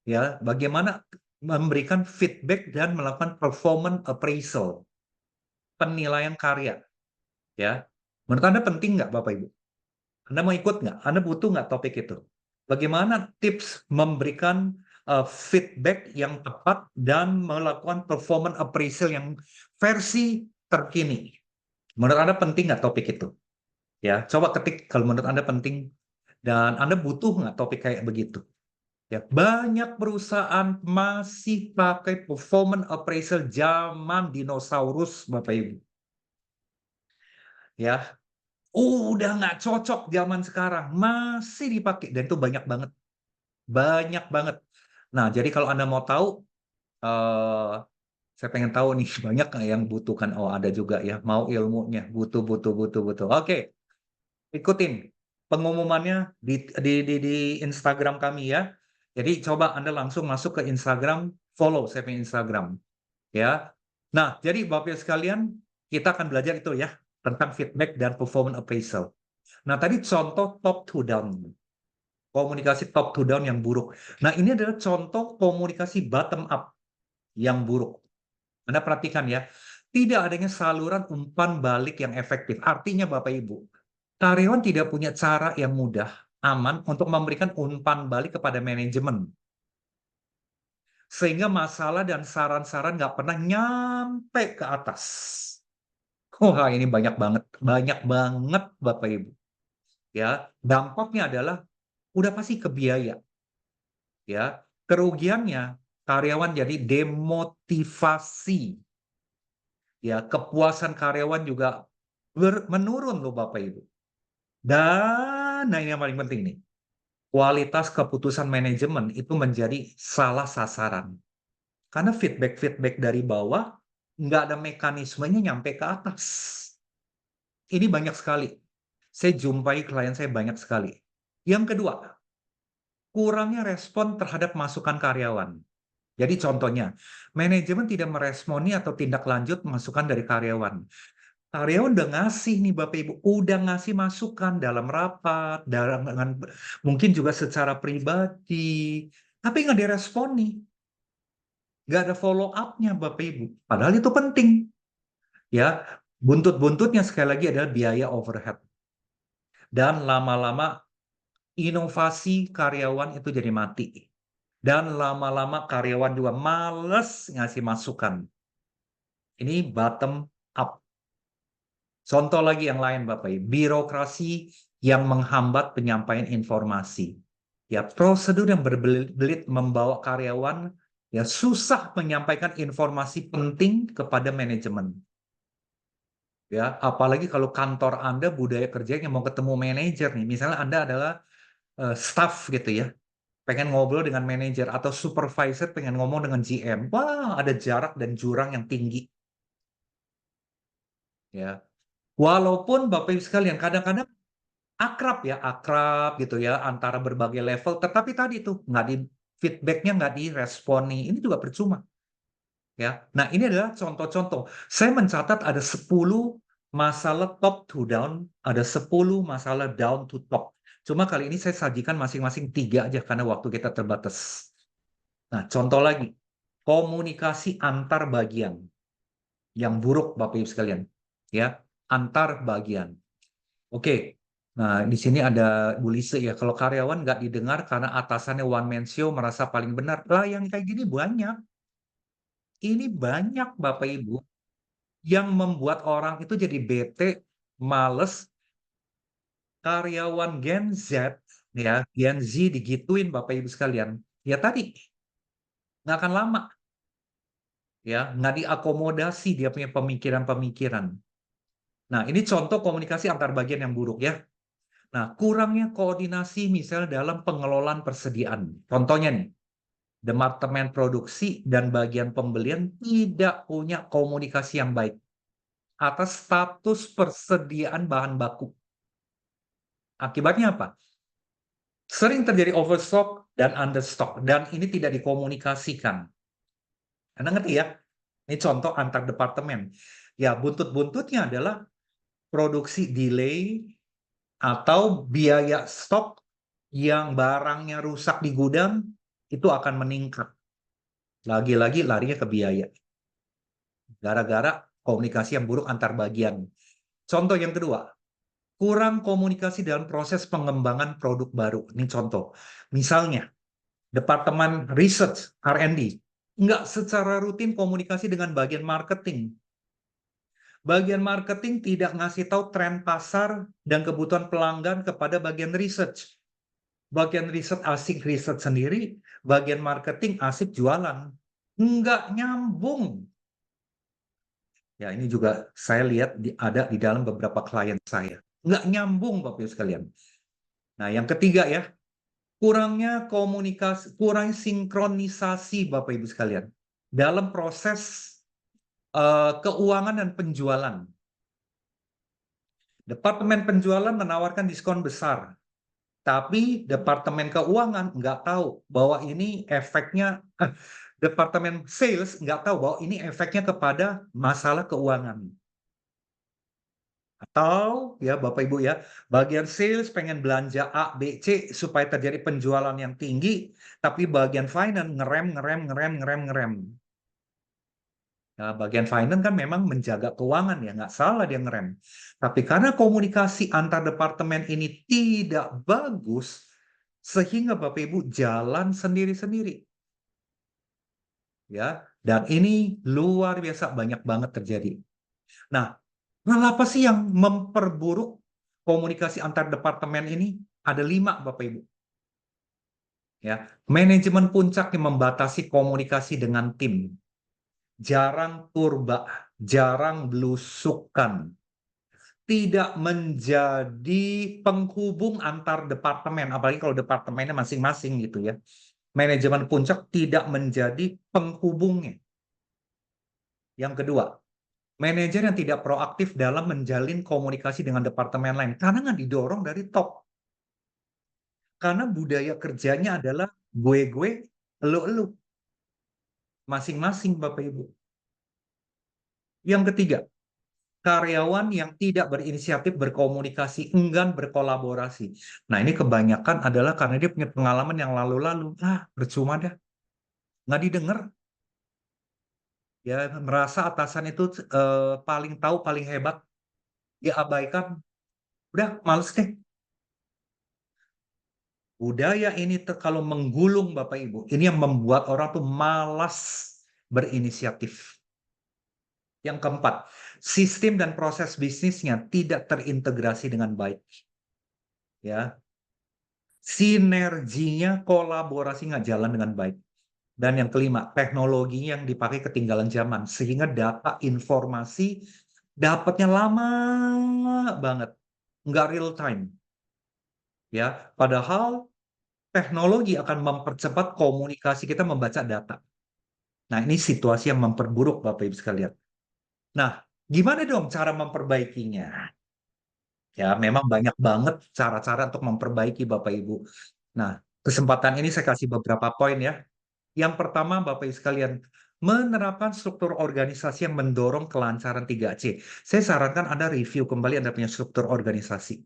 ya, bagaimana memberikan feedback dan melakukan performance appraisal, penilaian karya, ya. Menurut Anda penting nggak Bapak Ibu? Anda mau ikut nggak? Anda butuh nggak topik itu? Bagaimana tips memberikan feedback yang tepat dan melakukan performance appraisal yang versi terkini? Menurut Anda penting nggak topik itu? Ya, coba ketik kalau menurut Anda penting dan Anda butuh nggak topik kayak begitu? Ya, banyak perusahaan masih pakai performance appraisal zaman dinosaurus, Bapak Ibu. Ya, udah nggak cocok zaman sekarang, masih dipakai dan itu banyak banget, banyak banget. Nah, jadi kalau Anda mau tahu, eh, saya pengen tahu nih banyak nggak yang butuhkan? Oh, ada juga ya, mau ilmunya, butuh, butuh, butuh, butuh. Oke, ikutin pengumumannya di Instagram kami ya. Jadi coba Anda langsung masuk ke Instagram, follow saya punya Instagram ya. Nah, jadi Bapak Ibu sekalian, kita akan belajar itu ya tentang feedback dan performance appraisal. Nah, tadi contoh top to down. Komunikasi top to down yang buruk. Nah, ini adalah contoh komunikasi bottom up yang buruk. Anda perhatikan ya, tidak adanya saluran umpan balik yang efektif. Artinya Bapak Ibu, karyawan tidak punya cara yang mudah, aman untuk memberikan umpan balik kepada manajemen. Sehingga masalah dan saran-saran nggak pernah nyampe ke atas. Wah, ini banyak banget Bapak Ibu. Ya, dampaknya adalah udah pasti ke biaya. Ya, kerugiannya karyawan jadi demotivasi. Ya, kepuasan karyawan juga menurun loh Bapak Ibu. Dan nah ini yang paling penting nih. Kualitas keputusan manajemen itu menjadi salah sasaran. Karena feedback-feedback dari bawah nggak ada mekanismenya nyampe ke atas. Ini banyak sekali. Saya jumpai klien saya banyak sekali. Yang kedua, kurangnya respon terhadap masukan karyawan. Jadi contohnya, manajemen tidak meresponi atau tindak lanjut masukan dari karyawan. Karyawan udah ngasih nih Bapak Ibu, udah ngasih masukan dalam rapat, dengan mungkin juga secara pribadi, tapi nggak diresponi, nggak ada follow up-nya Bapak Ibu. Padahal itu penting, ya. Buntut-buntutnya sekali lagi adalah biaya overhead dan lama-lama inovasi karyawan itu jadi mati dan lama-lama karyawan juga males ngasih masukan. Ini bottom up. Contoh lagi yang lain Bapak Ibu, birokrasi yang menghambat penyampaian informasi. Ya, prosedur yang berbelit-belit membawa karyawan ya susah menyampaikan informasi penting kepada manajemen. Ya, apalagi kalau kantor Anda budaya kerjanya mau ketemu manajer nih. Misalnya Anda adalah staff gitu ya, pengen ngobrol dengan manajer atau supervisor pengen ngomong dengan GM. Wah, ada jarak dan jurang yang tinggi. Ya, walaupun Bapak Ibu sekalian kadang-kadang akrab gitu ya antara berbagai level, tetapi tadi tuh nggak di feedbacknya nggak diresponi, ini juga percuma ya. Nah ini adalah contoh-contoh. Saya mencatat ada 10 masalah top to down, ada 10 masalah down to top. Cuma kali ini saya sajikan masing-masing 3 aja karena waktu kita terbatas. Nah contoh lagi, komunikasi antar bagian yang buruk Bapak Ibu sekalian, ya, antar bagian. Oke, nah di sini ada Bu Lise ya. Kalau karyawan nggak didengar karena atasannya one man show merasa paling benar. Lah yang kayak gini banyak. Ini banyak Bapak Ibu yang membuat orang itu jadi bete, males. Karyawan Gen Z ya, Gen Z digituin Bapak Ibu sekalian. Ya tadi nggak akan lama ya, nggak diakomodasi dia punya pemikiran-pemikiran. Nah, ini contoh komunikasi antar bagian yang buruk ya. Nah, kurangnya koordinasi misalnya dalam pengelolaan persediaan. Contohnya nih, departemen produksi dan bagian pembelian tidak punya komunikasi yang baik atas status persediaan bahan baku. Akibatnya apa? Sering terjadi overstock dan understock, dan ini tidak dikomunikasikan. Anda ngerti ya? Ini contoh antar departemen. Ya, buntut-buntutnya adalah produksi delay atau biaya stok yang barangnya rusak di gudang itu akan meningkat. Lagi-lagi larinya ke biaya. Gara-gara komunikasi yang buruk antar bagian. Contoh yang kedua, kurang komunikasi dalam proses pengembangan produk baru. Ini contoh. Misalnya, Departemen Research R&D nggak secara rutin komunikasi dengan bagian marketing. Bagian marketing tidak ngasih tahu tren pasar dan kebutuhan pelanggan kepada bagian research. Bagian riset asik riset sendiri, bagian marketing asik jualan. Nggak nyambung. Ya, ini juga saya lihat ada di dalam beberapa klien saya. Nggak nyambung, Bapak Ibu sekalian. Nah, yang ketiga ya, kurangnya komunikasi, kurang sinkronisasi Bapak Ibu sekalian dalam proses keuangan dan penjualan. Departemen penjualan menawarkan diskon besar, tapi departemen keuangan nggak tahu bahwa ini efeknya, departemen sales nggak tahu bahwa ini efeknya kepada masalah keuangan. Atau ya Bapak Ibu ya, bagian sales pengen belanja A, B, C supaya terjadi penjualan yang tinggi, tapi bagian finance ngerem. Nah, bagian finance kan memang menjaga keuangan ya, nggak salah dia ngerem. Tapi karena komunikasi antar departemen ini tidak bagus, sehingga Bapak Ibu jalan sendiri-sendiri. Ya, dan ini luar biasa banyak banget terjadi. Nah, apa sih yang memperburuk komunikasi antar departemen ini? Ada 5 Bapak Ibu. Ya, manajemen puncak yang membatasi komunikasi dengan tim. Jarang turba, jarang belusukan, tidak menjadi penghubung antar departemen, apalagi kalau departemennya masing-masing gitu ya. Manajemen puncak tidak menjadi penghubungnya. Yang kedua, manajer yang tidak proaktif dalam menjalin komunikasi dengan departemen lain, karena nggak didorong dari top. Karena budaya kerjanya adalah gue, elu, masing-masing Bapak Ibu. Yang ketiga, karyawan yang tidak berinisiatif berkomunikasi, enggan berkolaborasi. Nah, ini kebanyakan adalah karena dia punya pengalaman yang lalu-lalu. Percuma dah. Nggak didengar. Ya, merasa atasan itu paling tahu, paling hebat. Ya, abaikan. Udah, males deh. Budaya ini kalau menggulung Bapak Ibu, ini yang membuat orang tuh malas berinisiatif. Yang keempat, sistem dan proses bisnisnya tidak terintegrasi dengan baik. Ya, sinerginya, kolaborasi nggak jalan dengan baik. Dan yang kelima, teknologi yang dipakai ketinggalan zaman, sehingga data informasi dapatnya lama banget, nggak real time. Ya, padahal teknologi akan mempercepat komunikasi kita membaca data. Nah, ini situasi yang memperburuk Bapak Ibu sekalian. Nah, gimana dong cara memperbaikinya? Ya, memang banyak banget cara-cara untuk memperbaiki Bapak Ibu. Nah, kesempatan ini saya kasih beberapa poin ya. Yang pertama, Bapak Ibu sekalian, menerapkan struktur organisasi yang mendorong kelancaran 3C. Saya sarankan Anda review kembali Anda punya struktur organisasi.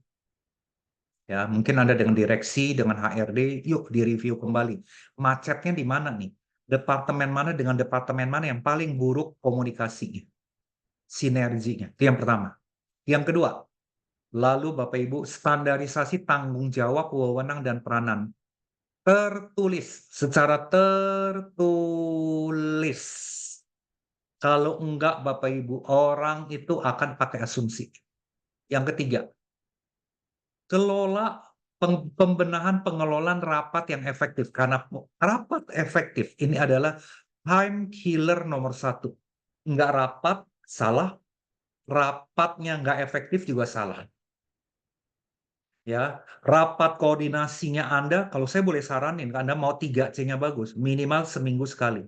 Ya, mungkin Anda dengan direksi, dengan HRD, yuk direview kembali. Macetnya di mana nih? Departemen mana dengan departemen mana yang paling buruk komunikasinya? Sinerginya. Itu yang pertama. Yang kedua, lalu Bapak Ibu, standarisasi tanggung jawab, wewenang, dan peranan. Tertulis, secara tertulis. Kalau enggak Bapak Ibu, orang itu akan pakai asumsi. Yang ketiga, kelola pembenahan pengelolaan rapat yang efektif. Karena rapat efektif ini adalah time killer nomor 1. Enggak rapat, salah. rapatnya nggak efektif juga salah. Ya, rapat koordinasinya Anda, kalau saya boleh saranin, Anda mau 3C-nya bagus, minimal seminggu sekali.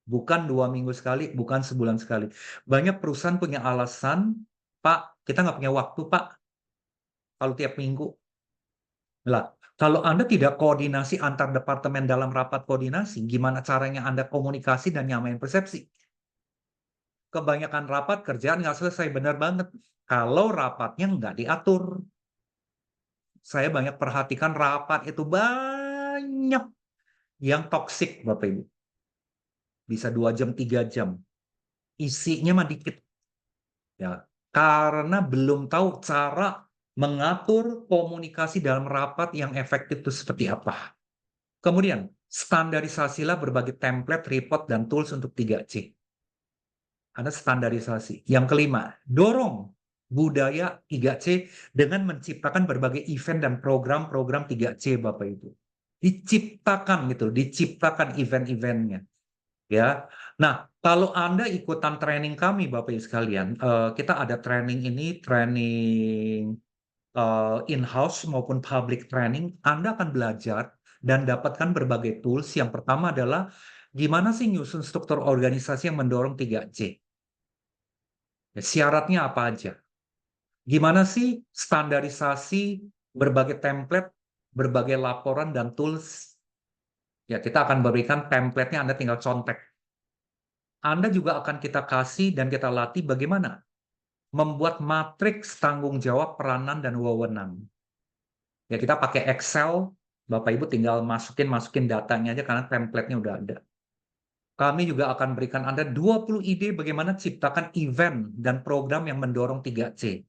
Bukan 2 minggu sekali, bukan sebulan sekali. Banyak perusahaan punya alasan, "Pak, kita nggak punya waktu, Pak, kalau tiap minggu." Lah, kalau Anda tidak koordinasi antar departemen dalam rapat koordinasi, gimana caranya Anda komunikasi dan nyamain persepsi? Kebanyakan rapat kerjaan nggak selesai, benar banget. Kalau rapatnya nggak diatur. Saya banyak perhatikan rapat itu banyak yang toksik, Bapak Ibu. Bisa 2 jam, 3 jam. Isinya mah dikit. Ya, karena belum tahu cara mengatur komunikasi dalam rapat yang efektif itu seperti apa. Kemudian, standarisasilah berbagai template, report, dan tools untuk 3C. Ada standarisasi. Yang kelima, dorong budaya 3C dengan menciptakan berbagai event dan program-program 3C, Bapak Ibu. Diciptakan gitu, diciptakan event-eventnya. Ya. Nah, kalau Anda ikutan training kami, Bapak Ibu sekalian, kita ada training ini, training in-house maupun public training, Anda akan belajar dan dapatkan berbagai tools. Yang pertama adalah gimana sih nyusun struktur organisasi yang mendorong 3C. Syaratnya apa aja? Gimana sih standarisasi berbagai template, berbagai laporan dan tools? Ya, kita akan berikan template-nya, Anda tinggal contek. Anda juga akan kita kasih dan kita latih bagaimana membuat matriks tanggung jawab, peranan, dan wewenang. Ya, kita pakai Excel, Bapak Ibu tinggal masukin datanya aja karena template-nya udah ada. Kami juga akan berikan Anda 20 ide bagaimana ciptakan event dan program yang mendorong 3C.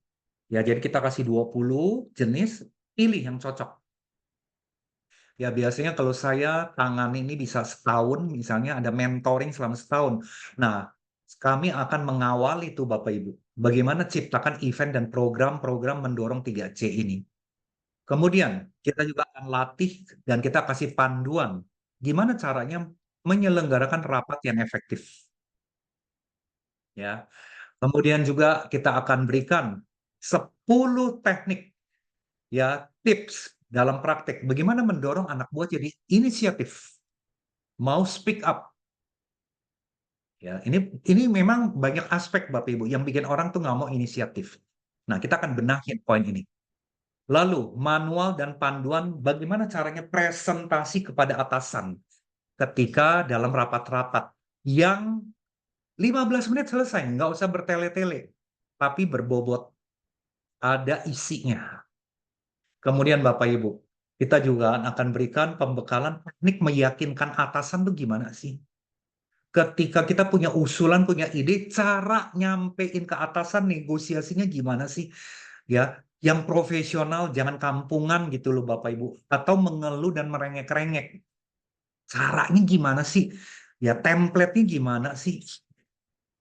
Ya, jadi kita kasih 20 jenis, pilih yang cocok. Ya, biasanya kalau saya tangani ini bisa setahun, misalnya ada mentoring selama setahun. Nah, kami akan mengawal itu Bapak Ibu. Bagaimana ciptakan event dan program-program mendorong 3C ini. Kemudian, kita juga akan latih dan kita kasih panduan. Gimana caranya menyelenggarakan rapat yang efektif. Ya. Kemudian juga kita akan berikan 10 teknik, ya, tips dalam praktek. Bagaimana mendorong anak buah jadi inisiatif, mau speak up. Ya, ini memang banyak aspek Bapak Ibu yang bikin orang tuh nggak mau inisiatif. Nah, kita akan benahin poin ini. Lalu, manual dan panduan bagaimana caranya presentasi kepada atasan ketika dalam rapat-rapat yang 15 menit selesai, nggak usah bertele-tele, tapi berbobot, ada isinya. Kemudian Bapak Ibu, kita juga akan berikan pembekalan teknik meyakinkan atasan tuh gimana sih? Ketika kita punya usulan, punya ide, cara nyampein ke atasan negosiasinya gimana sih? Ya, yang profesional, jangan kampungan gitu loh Bapak Ibu. Atau mengeluh dan merengek-rengek. Caranya gimana sih? Ya, template-nya gimana sih?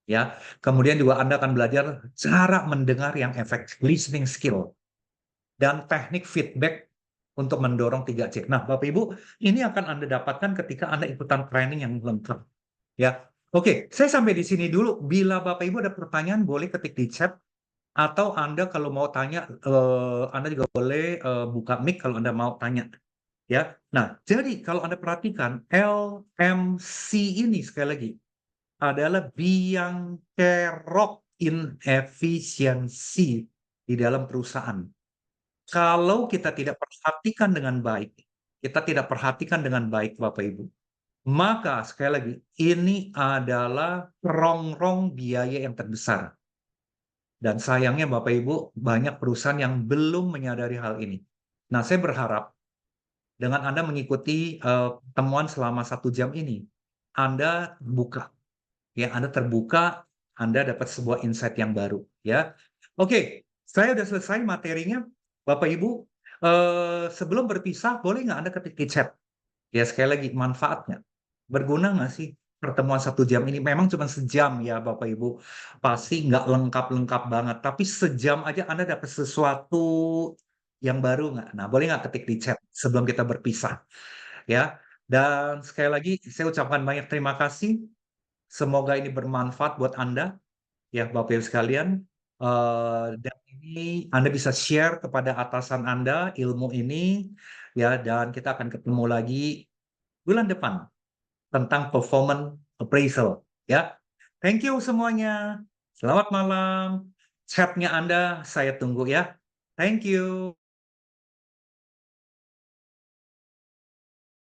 Ya, kemudian juga Anda akan belajar cara mendengar yang efektif, listening skill, dan teknik feedback untuk mendorong 3C. Nah, Bapak Ibu, ini akan Anda dapatkan ketika Anda ikutan training yang lengkap. Ya, oke, saya sampai di sini dulu. Bila Bapak Ibu ada pertanyaan, boleh ketik di chat. Atau Anda kalau mau tanya, Anda juga boleh buka mic kalau Anda mau tanya. Ya, nah, jadi kalau Anda perhatikan, LMC ini sekali lagi adalah biang kerok inefisiensi di dalam perusahaan. Kalau kita tidak perhatikan dengan baik, kita tidak perhatikan dengan baik, Bapak Ibu, maka sekali lagi, ini adalah rongrong biaya yang terbesar. Dan sayangnya Bapak Ibu, banyak perusahaan yang belum menyadari hal ini. Nah, saya berharap dengan Anda mengikuti temuan selama 1 jam ini, Anda buka, ya, Anda terbuka, Anda dapat sebuah insight yang baru, ya. Oke, saya udah selesai materinya, Bapak Ibu. Sebelum berpisah, boleh nggak Anda ketik di chat? Ya, sekali lagi, manfaatnya. Berguna nggak sih pertemuan 1 jam ini? Memang cuma sejam ya Bapak Ibu. Pasti nggak lengkap-lengkap banget. Tapi sejam aja Anda dapat sesuatu yang baru nggak? Nah, boleh nggak ketik di chat sebelum kita berpisah? Ya. Dan sekali lagi, saya ucapkan banyak terima kasih. Semoga ini bermanfaat buat Anda. ya Bapak Ibu sekalian. Dan ini Anda bisa share kepada atasan Anda ilmu ini, ya, dan kita akan ketemu lagi bulan depan tentang performance appraisal, ya. Thank you semuanya. Selamat malam. Chatnya Anda saya tunggu ya. Thank you.